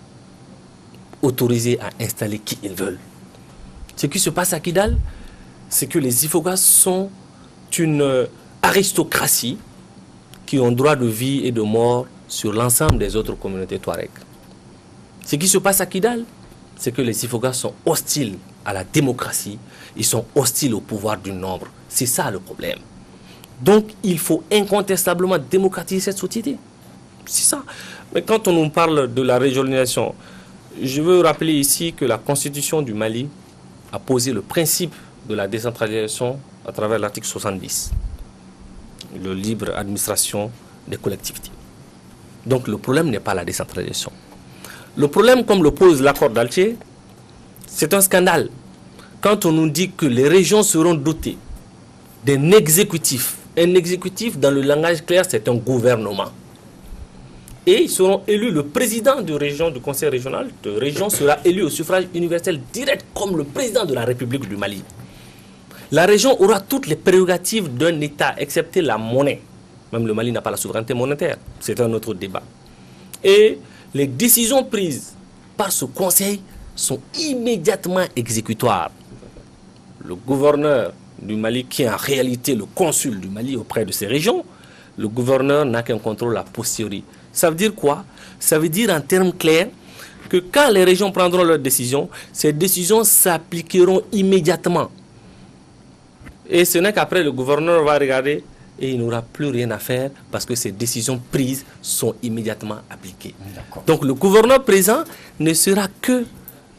autorisés à installer qui ils veulent. Ce qui se passe à Kidal, c'est que les Ifogas sont une aristocratie qui ont droit de vie et de mort sur l'ensemble des autres communautés touareg. Ce qui se passe à Kidal, c'est que les Ifogas sont hostiles à la démocratie, ils sont hostiles au pouvoir du nombre. C'est ça le problème. Donc il faut incontestablement démocratiser cette société. C'est ça. Mais quand on nous parle de la régionalisation, je veux rappeler ici que la constitution du Mali a posé le principe de la décentralisation à travers l'article 70, le libre administration des collectivités. Donc le problème n'est pas la décentralisation. Le problème, comme le pose l'accord d'Alger, c'est un scandale. Quand on nous dit que les régions seront dotées d'un exécutif, un exécutif dans le langage clair, c'est un gouvernement. Et ils seront élus, le président de région, du conseil régional de région sera élu au suffrage universel direct comme le président de la République du Mali. La région aura toutes les prérogatives d'un État, excepté la monnaie. Même le Mali n'a pas la souveraineté monétaire. C'est un autre débat. Et les décisions prises par ce conseil sont immédiatement exécutoires. Le gouverneur du Mali, qui est en réalité le consul du Mali auprès de ces régions, le gouverneur n'a qu'un contrôle a posteriori. Ça veut dire quoi? Ça veut dire en termes clairs que quand les régions prendront leurs décisions, ces décisions s'appliqueront immédiatement. Et ce n'est qu'après le gouverneur va regarder et il n'aura plus rien à faire parce que ces décisions prises sont immédiatement appliquées. Donc le gouverneur présent ne sera que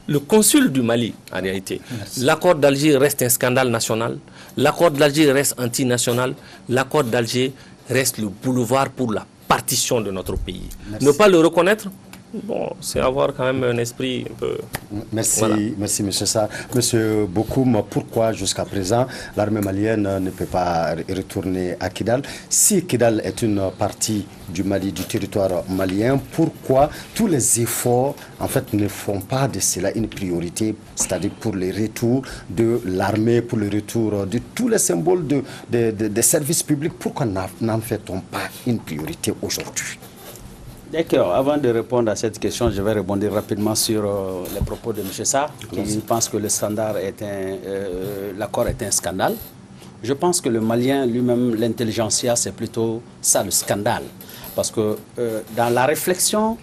le consul du Mali en réalité. L'accord d'Alger reste un scandale national, l'accord d'Alger reste antinational, l'accord d'Alger reste le boulevard pour la partition de notre pays. Merci. Ne pas le reconnaître, bon, c'est avoir quand même un esprit un peu... Merci, voilà. Merci M. Sarr. M. Bokoum, pourquoi jusqu'à présent l'armée malienne ne peut pas retourner à Kidal? Si Kidal est une partie du Mali, du territoire malien, pourquoi tous les efforts en fait ne font pas de cela une priorité, c'est-à-dire pour le retour de l'armée, pour le retour de tous les symboles des services publics? Pourquoi n'en fait-on pas une priorité aujourd'hui? D'accord. Avant de répondre à cette question, je vais rebondir rapidement sur les propos de M. Sarr, qui pense que l'accord est un scandale. Je pense que le Malien lui-même, l'intelligentsia, c'est plutôt ça le scandale. Parce que dans la réflexion,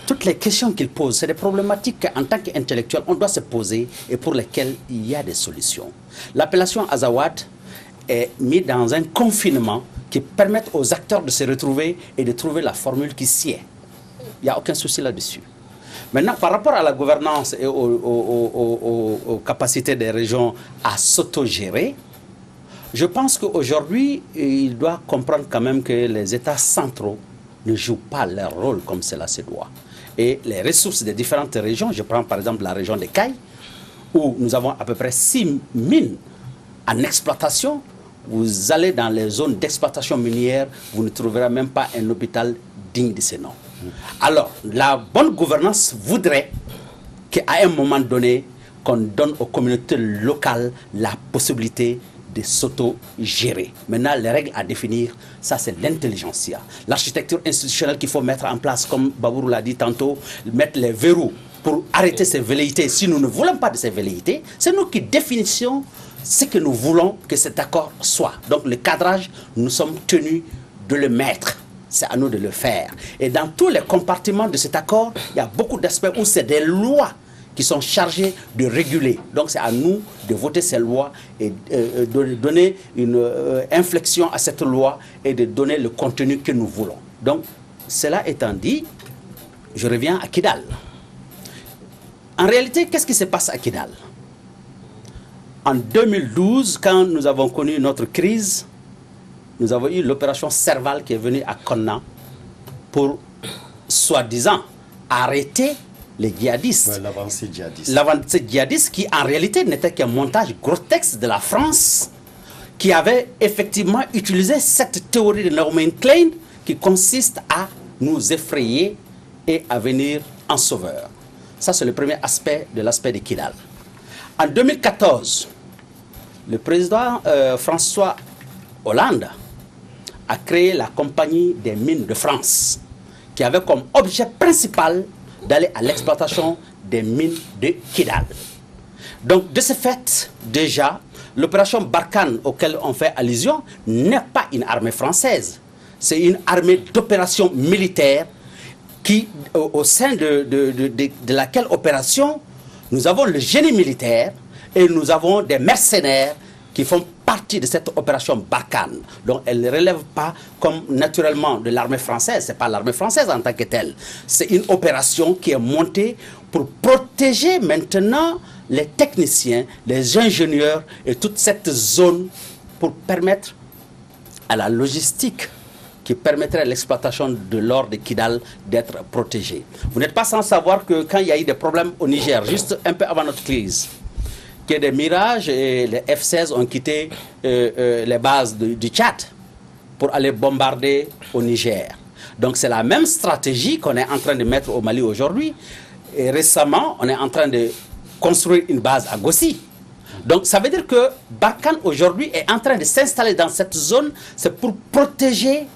toutes les questions qu'il pose, c'est des problématiques qu'en tant qu'intellectuel, on doit se poser et pour lesquelles il y a des solutions. L'appellation Azawad est mise dans un confinement qui permet aux acteurs de se retrouver et de trouver la formule qui sied. Il n'y a aucun souci là-dessus. Maintenant, par rapport à la gouvernance et aux capacités des régions à s'autogérer, je pense qu'aujourd'hui, il doit comprendre quand même que les États centraux ne jouent pas leur rôle comme cela se doit. Et les ressources des différentes régions, je prends par exemple la région de Caille, où nous avons à peu près 6 mines en exploitation. Vous allez dans les zones d'exploitation minière, vous ne trouverez même pas un hôpital digne de ce nom. Alors, la bonne gouvernance voudrait qu'à un moment donné, qu'on donne aux communautés locales la possibilité de s'auto-gérer. Maintenant, les règles à définir, ça c'est l'intelligentsia. L'architecture institutionnelle qu'il faut mettre en place, comme Babourou l'a dit tantôt, mettre les verrous pour arrêter ces velléités. Si nous ne voulons pas de ces velléités, c'est nous qui définissons ce que nous voulons que cet accord soit. Donc le cadrage, nous sommes tenus de le mettre. C'est à nous de le faire. Et dans tous les compartiments de cet accord, il y a beaucoup d'aspects où c'est des lois qui sont chargées de réguler. Donc c'est à nous de voter ces lois et de donner une inflexion à cette loi et de donner le contenu que nous voulons. Donc, cela étant dit, je reviens à Kidal. En réalité, qu'est-ce qui se passe à Kidal? En 2012, quand nous avons connu notre crise, nous avons eu l'opération Serval qui est venue à Konna pour, soi-disant, arrêter les djihadistes. Ouais, l'avancée djihadiste. L'avancée djihadiste qui, en réalité, n'était qu'un montage grotesque de la France qui avait effectivement utilisé cette théorie de Norman Klein qui consiste à nous effrayer et à venir en sauveur. Ça, c'est le premier aspect de l'aspect de Kidal. En 2014, le président François Hollande a créé la Compagnie des mines de France, qui avait comme objet principal d'aller à l'exploitation des mines de Kidal. Donc, de ce fait, déjà, l'opération Barkhane auquel on fait allusion n'est pas une armée française. C'est une armée d'opération militaire qui, au sein de laquelle opération, nous avons le génie militaire et nous avons des mercenaires qui font partie de cette opération Barkhane. Donc elle ne relève pas comme naturellement de l'armée française. Ce n'est pas l'armée française en tant que telle. C'est une opération qui est montée pour protéger maintenant les techniciens, les ingénieurs et toute cette zone pour permettre à la logistique qui permettrait l'exploitation de l'or de Kidal d'être protégée. Vous n'êtes pas sans savoir que quand il y a eu des problèmes au Niger, juste un peu avant notre crise, que des Mirages et les F-16 ont quitté les bases du Tchad pour aller bombarder au Niger. Donc c'est la même stratégie qu'on est en train de mettre au Mali aujourd'hui. Et récemment, on est en train de construire une base à Gossi. Donc ça veut dire que Barkhane aujourd'hui est en train de s'installer dans cette zone, c'est pour protéger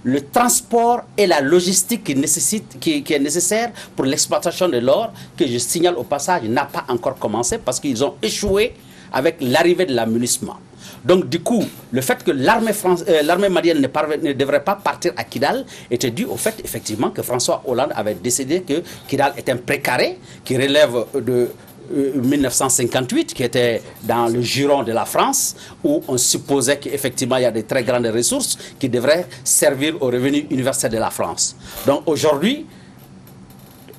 le transport et la logistique qui est nécessaire pour l'exploitation de l'or, que je signale au passage n'a pas encore commencé parce qu'ils ont échoué avec l'arrivée de l'amunissement. Donc du coup, le fait que l'armée malienne ne devrait pas partir à Kidal était dû au fait effectivement que François Hollande avait décidé que Kidal est un précaré qui relève de 1958, qui était dans le giron de la France, où on supposait qu'effectivement il y a de très grandes ressources qui devraient servir au revenu universel de la France. Donc aujourd'hui,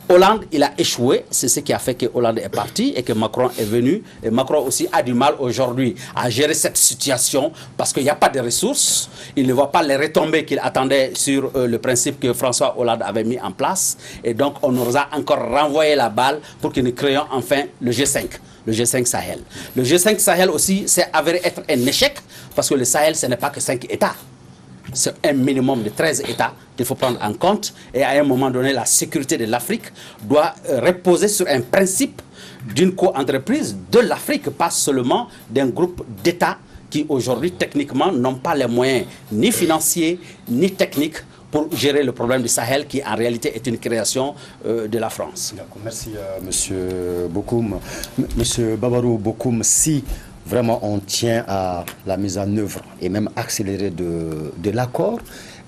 Hollande, il a échoué, c'est ce qui a fait que Hollande est parti et que Macron est venu. Et Macron aussi a du mal aujourd'hui à gérer cette situation parce qu'il n'y a pas de ressources. Il ne voit pas les retombées qu'il attendait sur le principe que François Hollande avait mis en place. Et donc on nous a encore renvoyé la balle pour que nous créions enfin le G5. Le G5 Sahel. Le G5 Sahel aussi s'est avéré être un échec parce que le Sahel, ce n'est pas que 5 États. C'est un minimum de 13 États qu'il faut prendre en compte. Et à un moment donné, la sécurité de l'Afrique doit reposer sur un principe d'une co-entreprise de l'Afrique, pas seulement d'un groupe d'États qui aujourd'hui, techniquement, n'ont pas les moyens ni financiers ni techniques pour gérer le problème du Sahel, qui en réalité est une création de la France. Merci, Monsieur Bokoum. Monsieur Babarou Bokoum, si vraiment on tient à la mise en œuvre et même accélérée de l'accord,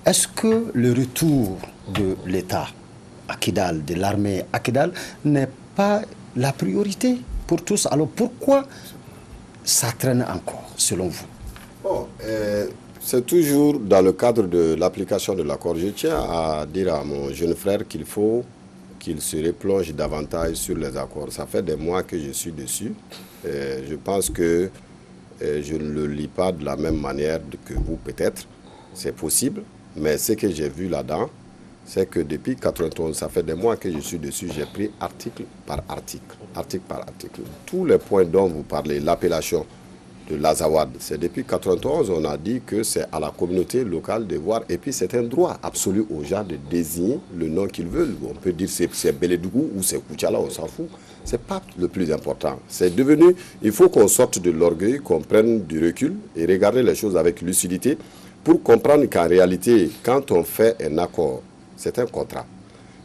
est-ce que le retour de l'État à Kidal, de l'armée à Kidal, n'est pas la priorité pour tous? Alors pourquoi ça traîne encore, selon vous? Bon, c'est toujours dans le cadre de l'application de l'accord. Je tiens à dire à mon jeune frère qu'il faut qu'il se replonge davantage sur les accords. Ça fait des mois que je suis dessus. Je pense que je ne le lis pas de la même manière que vous peut-être. C'est possible, mais ce que j'ai vu là-dedans, c'est que depuis 1991, ça fait des mois que je suis dessus, j'ai pris article par article. Tous les points dont vous parlez, l'appellation de l'Azawad, c'est depuis 1991, on a dit que c'est à la communauté locale de voir, et puis c'est un droit absolu aux gens de désigner le nom qu'ils veulent. On peut dire c'est Belédougou ou c'est Koutiala, on s'en fout. C'est pas le plus important. C'est devenu, il faut qu'on sorte de l'orgueil, qu'on prenne du recul et regarder les choses avec lucidité pour comprendre qu'en réalité, quand on fait un accord, c'est un contrat.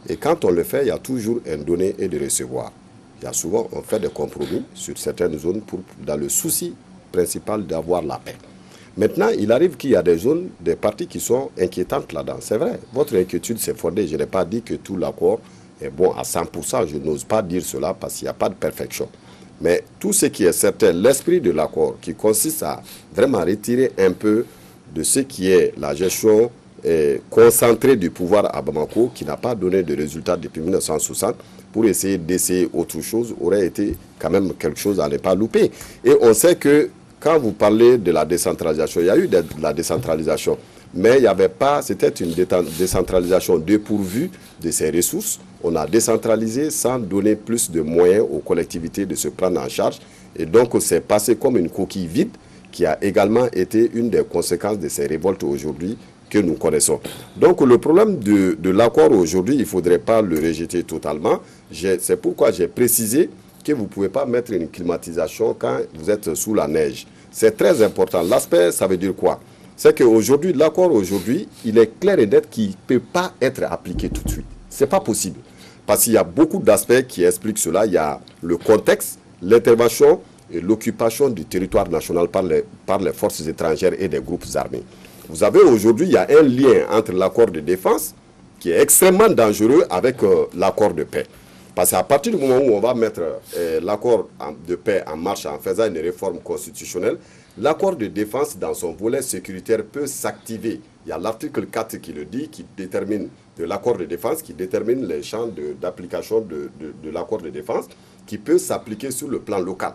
Et quand on le fait, il y a toujours un donner et de recevoir. Il y a souvent, on fait des compromis sur certaines zones dans le souci principal d'avoir la paix. Maintenant, il arrive qu'il y a des zones, des parties qui sont inquiétantes là-dedans. C'est vrai, votre inquiétude s'est fondée. Je n'ai pas dit que tout l'accord est bon à 100%. Je n'ose pas dire cela parce qu'il n'y a pas de perfection. Mais tout ce qui est certain, l'esprit de l'accord qui consiste à vraiment retirer un peu de ce qui est la gestion concentrée du pouvoir à Bamako, qui n'a pas donné de résultats depuis 1960, pour essayer d'essayer autre chose, aurait été quand même quelque chose à ne pas louper. Et on sait que quand vous parlez de la décentralisation, il y a eu de la décentralisation, mais il n'y avait pas, c'était une décentralisation dépourvue de ses ressources. On a décentralisé sans donner plus de moyens aux collectivités de se prendre en charge. Et donc, c'est passé comme une coquille vide qui a également été une des conséquences de ces révoltes aujourd'hui que nous connaissons. Donc, le problème de l'accord aujourd'hui, il ne faudrait pas le rejeter totalement. C'est pourquoi j'ai précisé que vous ne pouvez pas mettre une climatisation quand vous êtes sous la neige. C'est très important. L'aspect, ça veut dire quoi? C'est qu'aujourd'hui, l'accord aujourd'hui, il est clair et net qu'il ne peut pas être appliqué tout de suite. Ce n'est pas possible. Parce qu'il y a beaucoup d'aspects qui expliquent cela. Il y a le contexte, l'intervention et l'occupation du territoire national par les forces étrangères et des groupes armés. Vous avez aujourd'hui, il y a un lien entre l'accord de défense qui est extrêmement dangereux avec l'accord de paix. Parce qu'à partir du moment où on va mettre l'accord de paix en marche en faisant une réforme constitutionnelle, l'accord de défense dans son volet sécuritaire peut s'activer. Il y a l'article 4 qui le dit, qui détermine de l'accord de défense, qui détermine les champs d'application de l'accord de défense, qui peut s'appliquer sur le plan local.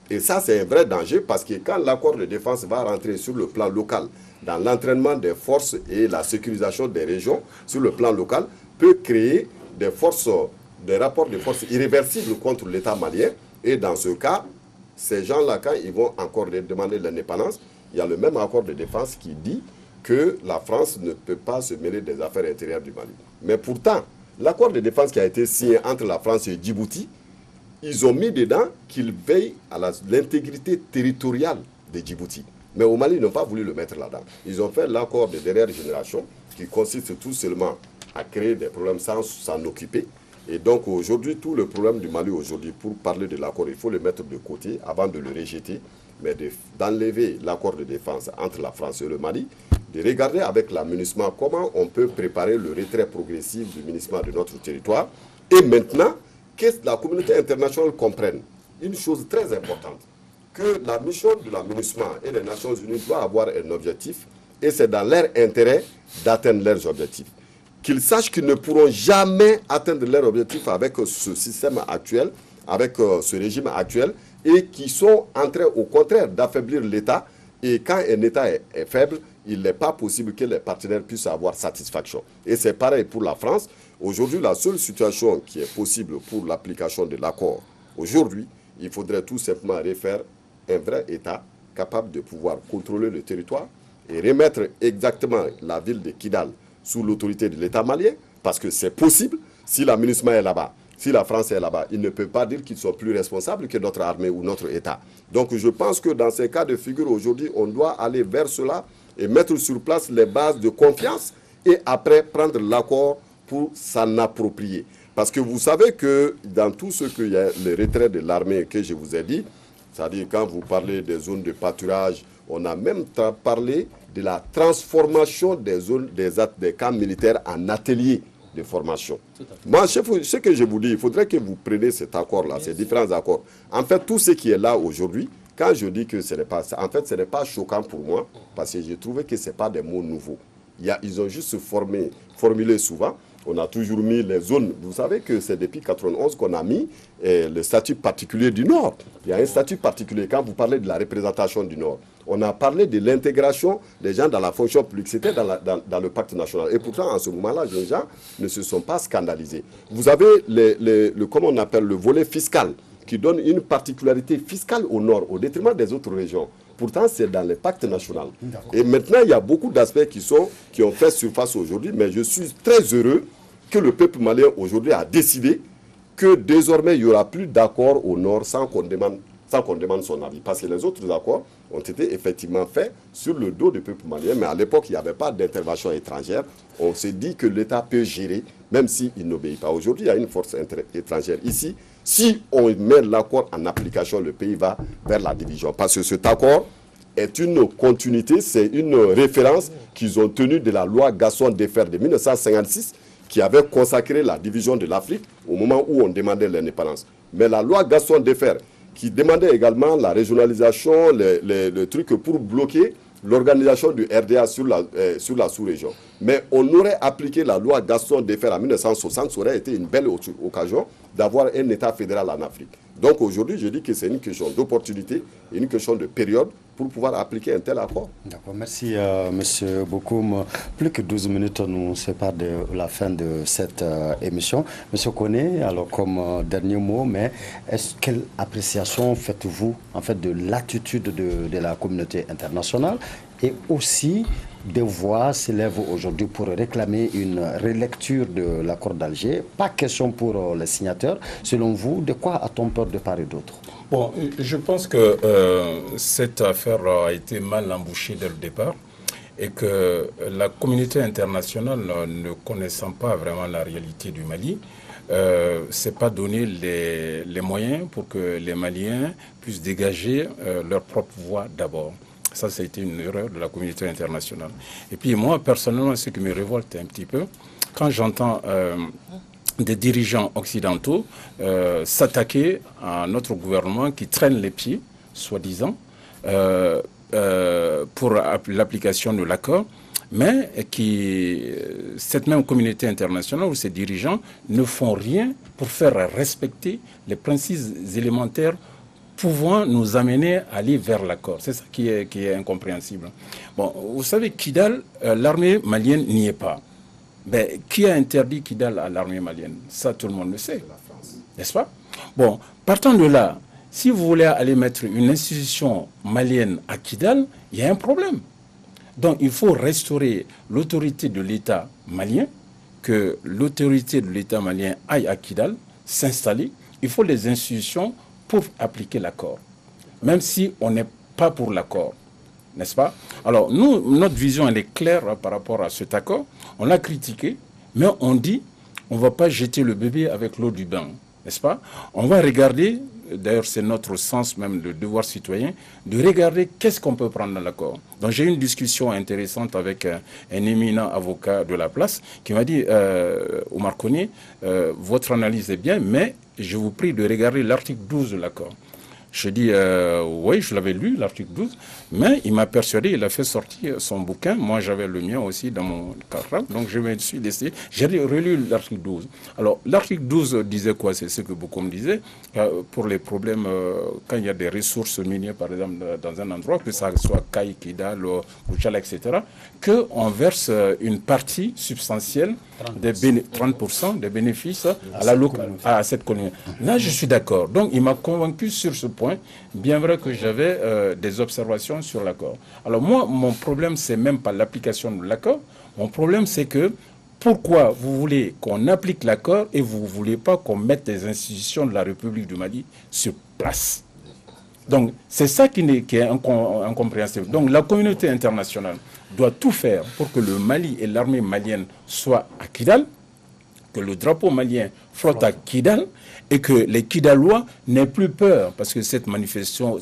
Et ça, c'est un vrai danger parce que quand l'accord de défense va rentrer sur le plan local, dans l'entraînement des forces et la sécurisation des régions sur le plan local, peut créer des rapports de force irréversibles contre l'État malien. Et dans ce cas, ces gens-là, quand ils vont encore demander l'indépendance, il y a le même accord de défense qui dit que la France ne peut pas se mêler des affaires intérieures du Mali. Mais pourtant, l'accord de défense qui a été signé entre la France et Djibouti, ils ont mis dedans qu'ils veillent à l'intégrité territoriale de Djibouti. Mais au Mali, ils n'ont pas voulu le mettre là-dedans. Ils ont fait l'accord de dernière génération qui consiste tout seulement à créer des problèmes sans s'en occuper. Et donc aujourd'hui, tout le problème du Mali aujourd'hui, pour parler de l'accord, il faut le mettre de côté avant de le rejeter, mais d'enlever l'accord de défense entre la France et le Mali, de regarder avec la MINUSMA comment on peut préparer le retrait progressif du MINUSMA de notre territoire. Et maintenant, que la communauté internationale comprenne une chose très importante, que la mission de la MINUSMA et les Nations Unies doit avoir un objectif, et c'est dans leur intérêt d'atteindre leurs objectifs. Qu'ils sachent qu'ils ne pourront jamais atteindre leur objectif avec ce système actuel, avec ce régime actuel, et qui sont en train, au contraire, d'affaiblir l'État. Et quand un État est faible, il n'est pas possible que les partenaires puissent avoir satisfaction. Et c'est pareil pour la France. Aujourd'hui, la seule situation qui est possible pour l'application de l'accord, aujourd'hui, il faudrait tout simplement refaire un vrai État capable de pouvoir contrôler le territoire et remettre exactement la ville de Kidal sous l'autorité de l'État malien, parce que c'est possible. Si la MINUSMA est là-bas, si la France est là-bas, ils ne peuvent pas dire qu'ils sont plus responsables que notre armée ou notre État. Donc je pense que dans ces cas de figure, aujourd'hui, on doit aller vers cela et mettre sur place les bases de confiance et après prendre l'accord pour s'en approprier. Parce que vous savez que dans tout ce qu'il y a, les retraits de l'armée que je vous ai dit, c'est-à-dire quand vous parlez des zones de pâturage, on a même parlé de la transformation des zones, des camps militaires en ateliers de formation. Moi, ce que je vous dis, il faudrait que vous preniez cet accord-là, ces différents accords. En fait, tout ce qui est là aujourd'hui, quand je dis que ce n'est pas ça, en fait, ce n'est pas choquant pour moi, parce que j'ai trouvé que ce n'est pas des mots nouveaux. Ils ont juste formulé souvent. On a toujours mis les zones. Vous savez que c'est depuis 1991 qu'on a mis le statut particulier du Nord. Il y a un statut particulier. Quand vous parlez de la représentation du Nord, on a parlé de l'intégration des gens dans la fonction publique. C'était dans le pacte national. Et pourtant, en ce moment-là, les gens ne se sont pas scandalisés. Vous avez comment on appelle, le volet fiscal, qui donne une particularité fiscale au Nord, au détriment des autres régions. Pourtant, c'est dans le pacte national. Et maintenant, il y a beaucoup d'aspects qui ont fait surface aujourd'hui, mais je suis très heureux que le peuple malien aujourd'hui a décidé que désormais, il n'y aura plus d'accord au Nord sans qu'on demande son avis. Parce que les autres accords ont été effectivement faits sur le dos du peuple malien, mais à l'époque, il n'y avait pas d'intervention étrangère. On s'est dit que l'État peut gérer, même s'il n'obéit pas. Aujourd'hui, il y a une force étrangère ici. Si on met l'accord en application, le pays va vers la division. Parce que cet accord est une continuité, c'est une référence qu'ils ont tenue de la loi Gasson-Defferre de 1956, qui avait consacré la division de l'Afrique au moment où on demandait l'indépendance. Mais la loi Gasson-Defferre, qui demandait également la régionalisation, le truc pour bloquer l'organisation du RDA sur la sous-région. Mais on aurait appliqué la loi Gaston-Defferre en 1960, ça aurait été une belle occasion d'avoir un État fédéral en Afrique. Donc aujourd'hui, je dis que c'est une question d'opportunité, une question de période pour pouvoir appliquer un tel accord. D'accord, merci M. Bokoum. Plus que 12 minutes nous séparent de la fin de cette émission. M. Koné, alors comme dernier mot, mais quelle appréciation faites-vous en fait de l'attitude de la communauté internationale et aussi des voix s'élèvent aujourd'hui pour réclamer une relecture de l'accord d'Alger. Pas question pour les signataires. Selon vous, de quoi a-t-on peur de part et d'autre? Bon, je pense que cette affaire a été mal embouchée dès le départ et que la communauté internationale, ne connaissant pas vraiment la réalité du Mali, s'est pas donné les moyens pour que les Maliens puissent dégager leur propre voix d'abord. Ça a été une erreur de la communauté internationale. Et puis moi, personnellement, ce qui me révolte un petit peu, quand j'entends des dirigeants occidentaux s'attaquer à notre gouvernement qui traîne les pieds, soi-disant, pour l'application de l'accord, mais cette même communauté internationale ou ces dirigeants ne font rien pour faire respecter les principes élémentaires pouvant nous amener à aller vers l'accord. C'est ça qui est incompréhensible. Bon, vous savez, Kidal, l'armée malienne n'y est pas. Mais qui a interdit Kidal à l'armée malienne? Ça, tout le monde le sait, n'est-ce pas? Bon, partant de là, si vous voulez aller mettre une institution malienne à Kidal, il y a un problème. Donc, il faut restaurer l'autorité de l'État malien, que l'autorité de l'État malien aille à Kidal, s'installer. Il faut des institutions pour appliquer l'accord, même si on n'est pas pour l'accord, n'est-ce pas? Alors, nous, notre vision, elle est claire par rapport à cet accord. On l'a critiqué, mais on dit, on ne va pas jeter le bébé avec l'eau du bain, n'est-ce pas? On va regarder, d'ailleurs c'est notre sens même de devoir citoyen, de regarder qu'est-ce qu'on peut prendre dans l'accord. Donc j'ai eu une discussion intéressante avec un éminent avocat de la place qui m'a dit, Omar Koné, votre analyse est bien, mais je vous prie de regarder l'article 12 de l'accord. Je dis, oui, je l'avais lu, l'article 12, mais il m'a persuadé, il a fait sortir son bouquin. Moi, j'avais le mien aussi dans mon cartable, donc je me suis laissé. J'ai relu l'article 12. Alors, l'article 12 disait quoi? C'est ce que beaucoup me disaient. Pour les problèmes, quand il y a des ressources minières, par exemple, dans un endroit, que ça soit Kaï, Kidal, Kouchala, etc., qu'on verse une partie substantielle, 30% des bénéfices à cette colonie. Là, je suis d'accord. Donc, il m'a convaincu sur ce point, bien vrai que j'avais des observations sur l'accord. Alors moi, mon problème, c'est même pas l'application de l'accord. Mon problème, c'est que pourquoi vous voulez qu'on applique l'accord et vous ne voulez pas qu'on mette les institutions de la République du Mali sur place? Donc, c'est ça qui est incompréhensible. Donc, la communauté internationale doit tout faire pour que le Mali et l'armée malienne soient à Kidal, que le drapeau malien flotte à Kidal et que les Kidalois n'aient plus peur. Parce que cette manifestation,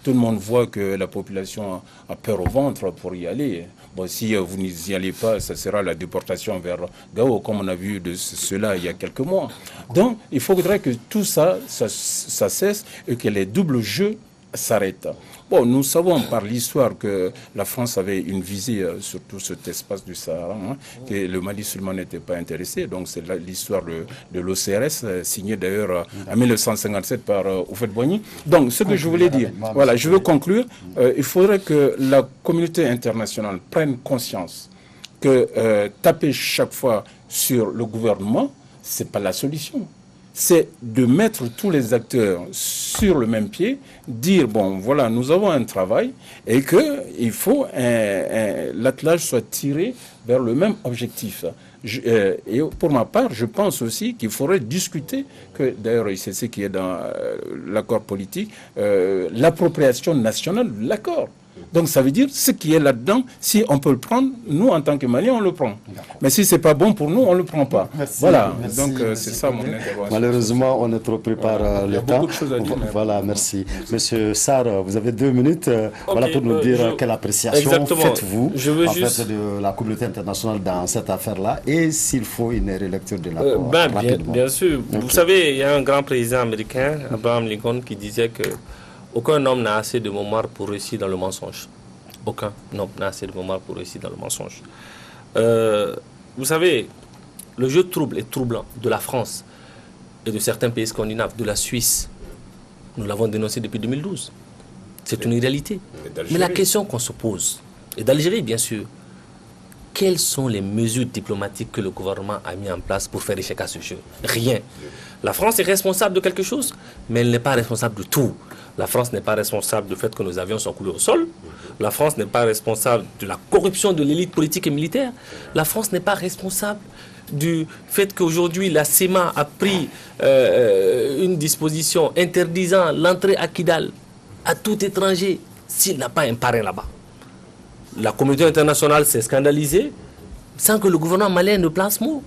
tout le monde voit que la population a peur au ventre pour y aller. Bon, si vous n'y allez pas, ça sera la déportation vers Gao, comme on a vu de cela il y a quelques mois. Donc, il faudrait que tout ça cesse et que les doubles jeux s'arrêtent. Bon, nous savons par l'histoire que la France avait une visée sur tout cet espace du Sahara, que le Mali seulement n'était pas intéressé. Donc c'est l'histoire de l'OCRS, signée d'ailleurs en 1957 par Houphouët-Boigny. Donc ce que je voulais dire, voilà, je veux conclure, il faudrait que la communauté internationale prenne conscience que taper chaque fois sur le gouvernement, ce n'est pas la solution. C'est de mettre tous les acteurs sur le même pied, dire, bon, voilà, nous avons un travail et qu'il faut l'attelage soit tiré vers le même objectif. Et pour ma part, je pense aussi qu'il faudrait discuter, que d'ailleurs c'est ce qui est dans l'accord politique, l'appropriation nationale de l'accord. Donc ça veut dire ce qui est là-dedans, si on peut le prendre, nous en tant que Maliens, on le prend. Mais si c'est pas bon pour nous, on le prend pas. Merci, voilà, merci, donc c'est ça mon intervention. Malheureusement, on est trop pris par le temps. Beaucoup de choses à dire, voilà, merci. Monsieur Sarr, vous avez 2 minutes voilà, pour nous dire quelle appréciation faites-vous fait, de la communauté internationale dans cette affaire-là et s'il faut une relecture de l'accord. Bien sûr. Vous savez, il y a un grand président américain, Abraham Lincoln, qui disait que aucun homme n'a assez de mémoire pour réussir dans le mensonge. Aucun homme n'a assez de mémoire pour réussir dans le mensonge. Vous savez, le jeu trouble et troublant de la France et de certains pays scandinaves, de la Suisse, nous l'avons dénoncé depuis 2012. C'est une réalité. Mais la question qu'on se pose, et d'Algérie bien sûr, quelles sont les mesures diplomatiques que le gouvernement a mis en place pour faire échec à ce jeu? Rien. La France est responsable de quelque chose, mais elle n'est pas responsable de tout. La France n'est pas responsable du fait que nos avions sont coulés au sol. La France n'est pas responsable de la corruption de l'élite politique et militaire. La France n'est pas responsable du fait qu'aujourd'hui la CEMA a pris une disposition interdisant l'entrée à Kidal à tout étranger s'il n'a pas un parrain là-bas. La communauté internationale s'est scandalisée sans que le gouvernement malien ne place mot.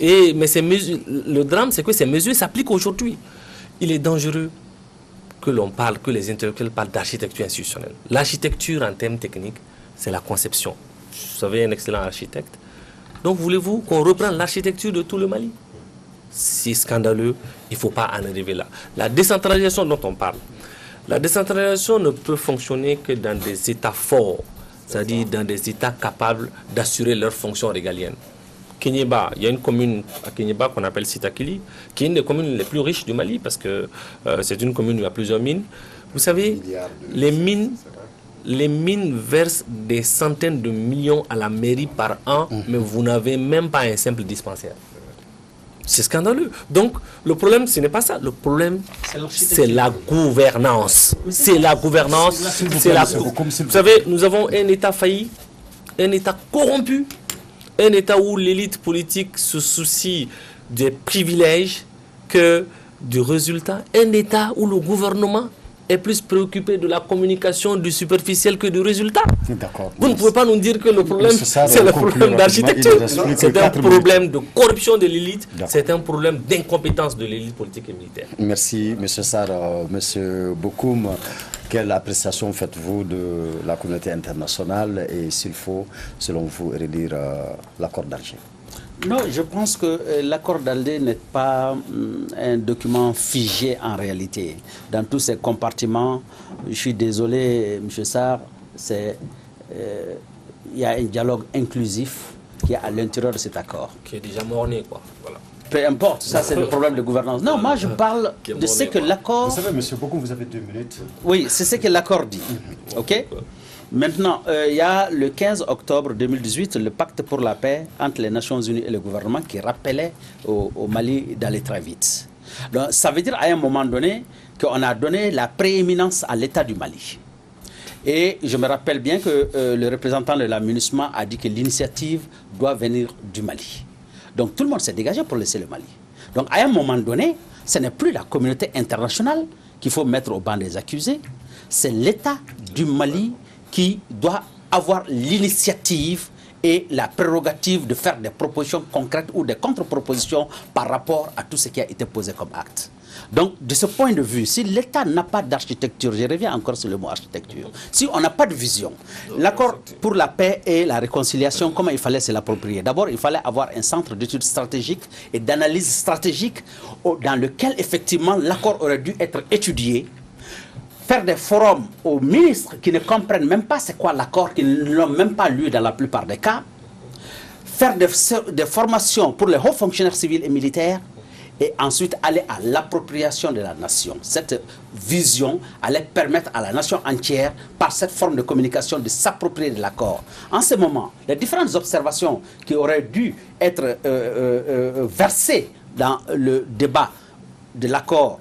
Mais le drame, c'est que ces mesures s'appliquent aujourd'hui. Il est dangereux que les intellectuels parlent d'architecture institutionnelle. L'architecture en termes techniques, c'est la conception. Vous savez, un excellent architecte Donc voulez-vous qu'on reprenne l'architecture de tout le Mali? C'est scandaleux, il ne faut pas en arriver là. La décentralisation dont on parle, la décentralisation ne peut fonctionner que dans des États forts, c'est-à-dire dans des États capables d'assurer leurs fonctions régaliennes. Kéniéba, il y a une commune à Kéniéba qu'on appelle Sitakili, qui est une des communes les plus riches du Mali parce que c'est une commune où il y a plusieurs mines. Vous savez, les mines versent des centaines de millions à la mairie par an, mais vous n'avez même pas un simple dispensaire. C'est scandaleux. Donc, le problème, ce n'est pas ça. Le problème, c'est la gouvernance. C'est la gouvernance. Vous savez, nous avons un État failli, un État corrompu, un État où l'élite politique se soucie des privilèges que du résultat. Un État où le gouvernement est plus préoccupé de la communication du superficiel que du résultat. Vous ne pouvez pas nous dire que le problème, c'est le problème d'architecture. C'est un problème de corruption de l'élite, c'est un problème d'incompétence de l'élite politique et militaire. Merci, M. Sarr. M. Bokoum, quelle appréciation faites-vous de la communauté internationale et s'il faut, selon vous, relire l'accord d'Alger? Non, je pense que l'accord d'Alger n'est pas un document figé en réalité. Dans tous ces compartiments, je suis désolé, M. Sarr, il y a un dialogue inclusif qui est à l'intérieur de cet accord. Qui est déjà mort-né, quoi. Voilà. Peu importe, ça c'est le problème de gouvernance. Non, moi je parle de ce que l'accord... Vous savez, M. Bokoum, vous avez 2 minutes. Oui, c'est ce que l'accord dit. OK? Maintenant, il y a le 15 octobre 2018, le pacte pour la paix entre les Nations Unies et le gouvernement qui rappelait au Mali d'aller très vite. Donc, ça veut dire à un moment donné qu'on a donné la prééminence à l'État du Mali. Et je me rappelle bien que le représentant de la MINUSMA a dit que l'initiative doit venir du Mali. Donc tout le monde s'est dégagé pour laisser le Mali. Donc à un moment donné, ce n'est plus la communauté internationale qu'il faut mettre au banc des accusés, c'est l'État du Mali qui doit avoir l'initiative et la prérogative de faire des propositions concrètes ou des contre-propositions par rapport à tout ce qui a été posé comme acte. Donc, de ce point de vue, si l'État n'a pas d'architecture, je reviens encore sur le mot architecture, si on n'a pas de vision, l'accord pour la paix et la réconciliation, comment il fallait se l'approprier? D'abord, il fallait avoir un centre d'études stratégiques et d'analyse stratégique dans lequel, effectivement, l'accord aurait dû être étudié, faire des forums aux ministres qui ne comprennent même pas c'est quoi l'accord, qui ne l'ont même pas lu dans la plupart des cas, faire des formations pour les hauts fonctionnaires civils et militaires, et ensuite aller à l'appropriation de la nation. Cette vision allait permettre à la nation entière, par cette forme de communication, de s'approprier de l'accord. En ce moment, les différentes observations qui auraient dû être versées dans le débat de l'accord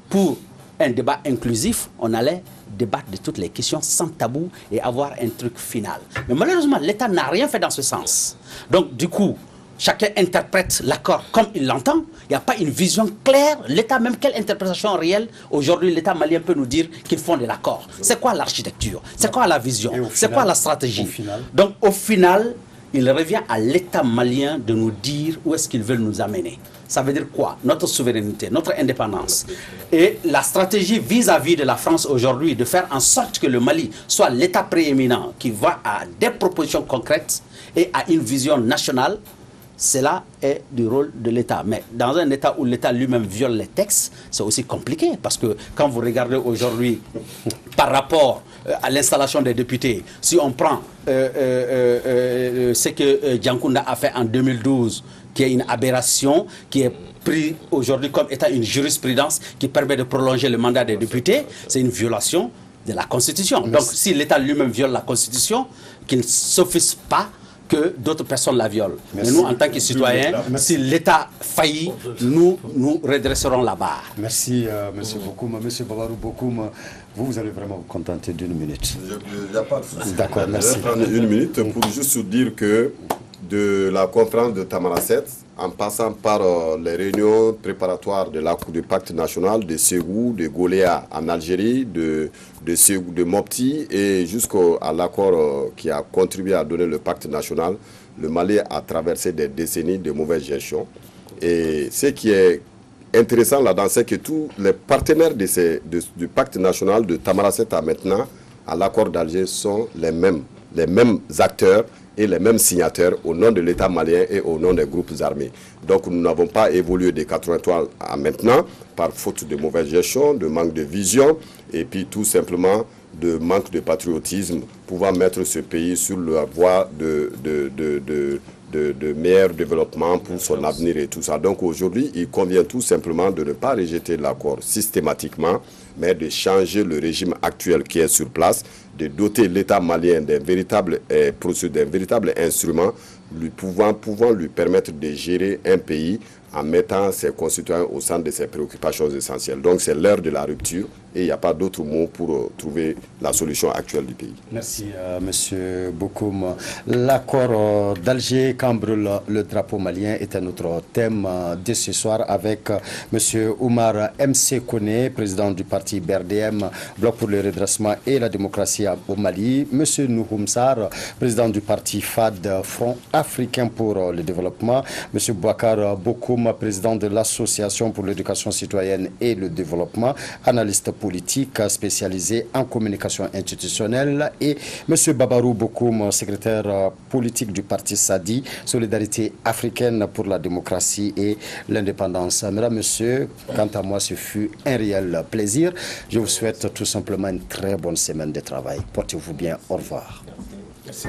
pour un débat inclusif, on allait débattre de toutes les questions sans tabou et avoir un truc final. Mais malheureusement, l'État n'a rien fait dans ce sens. Donc, du coup, chacun interprète l'accord comme il l'entend. Il n'y a pas une vision claire. L'État, même quelle interprétation réelle, aujourd'hui, l'État malien peut nous dire qu'ils font de l'accord. C'est quoi l'architecture? C'est quoi la vision? C'est quoi la stratégie? Donc, au final, il revient à l'État malien de nous dire où est-ce qu'ils veulent nous amener. Ça veut dire quoi? Notre souveraineté, notre indépendance. Et la stratégie vis-à-vis de la France aujourd'hui, de faire en sorte que le Mali soit l'État prééminent qui va à des propositions concrètes et à une vision nationale, cela est du rôle de l'État. Mais dans un État où l'État lui-même viole les textes, c'est aussi compliqué. Parce que quand vous regardez aujourd'hui par rapport à l'installation des députés, si on prend ce que Djankounda a fait en 2012, qui est une aberration, qui est pris aujourd'hui comme étant une jurisprudence qui permet de prolonger le mandat des députés, c'est une violation de la Constitution. Donc si l'État lui-même viole la Constitution, qu'il ne s'offusque pas que d'autres personnes la violent. Mais nous, en tant que citoyens, si l'État faillit, nous redresserons la barre. Merci, M. Bokoum. M. Babarou Bokoum, vous allez vraiment vous contenter d'une minute. Il n'y a pas de souci. D'accord, merci. Je vais prendre une minute pour juste vous dire que de la conférence de Tamanrasset, en passant par les réunions préparatoires du pacte national de Ségou, de Goléa en Algérie, de Ségou, de Mopti, et jusqu'à l'accord qui a contribué à donner le pacte national, le Mali a traversé des décennies de mauvaise gestion. Et ce qui est intéressant là-dedans, c'est que tous les partenaires du pacte national de Tamanrasset à maintenant, à l'accord d'Alger, sont les mêmes acteurs et les mêmes signataires au nom de l'État malien et au nom des groupes armés. Donc nous n'avons pas évolué de 83 à maintenant par faute de mauvaise gestion, de manque de vision et puis tout simplement de manque de patriotisme pouvant mettre ce pays sur la voie de meilleur développement pour son avenir et tout ça. Donc aujourd'hui, il convient tout simplement de ne pas rejeter l'accord systématiquement, mais de changer le régime actuel qui est sur place, de doter l'État malien d'un véritable instrument pouvant lui permettre de gérer un pays en mettant ses concitoyens au centre de ses préoccupations essentielles. Donc c'est l'heure de la rupture et il n'y a pas d'autre mot pour trouver la solution actuelle du pays. Merci Monsieur Bokoum. L'accord d'Alger cambre le drapeau malien est un autre thème de ce soir avec Monsieur Oumar M.C. Kone, président du parti BRDM, Bloc pour le redressement et la démocratie au Mali, Monsieur Nouhoum Sarr, président du parti FAD, Front africain pour le développement, Monsieur Bouakar Bokoum, président de l'Association pour l'éducation citoyenne et le développement, analyste politique spécialisé en communication institutionnelle, et M. Babarou Bokoum, secrétaire politique du parti SADI, Solidarité africaine pour la démocratie et l'indépendance. Mesdames, Messieurs, quant à moi, ce fut un réel plaisir. Je vous souhaite tout simplement une très bonne semaine de travail. Portez-vous bien. Au revoir. Merci.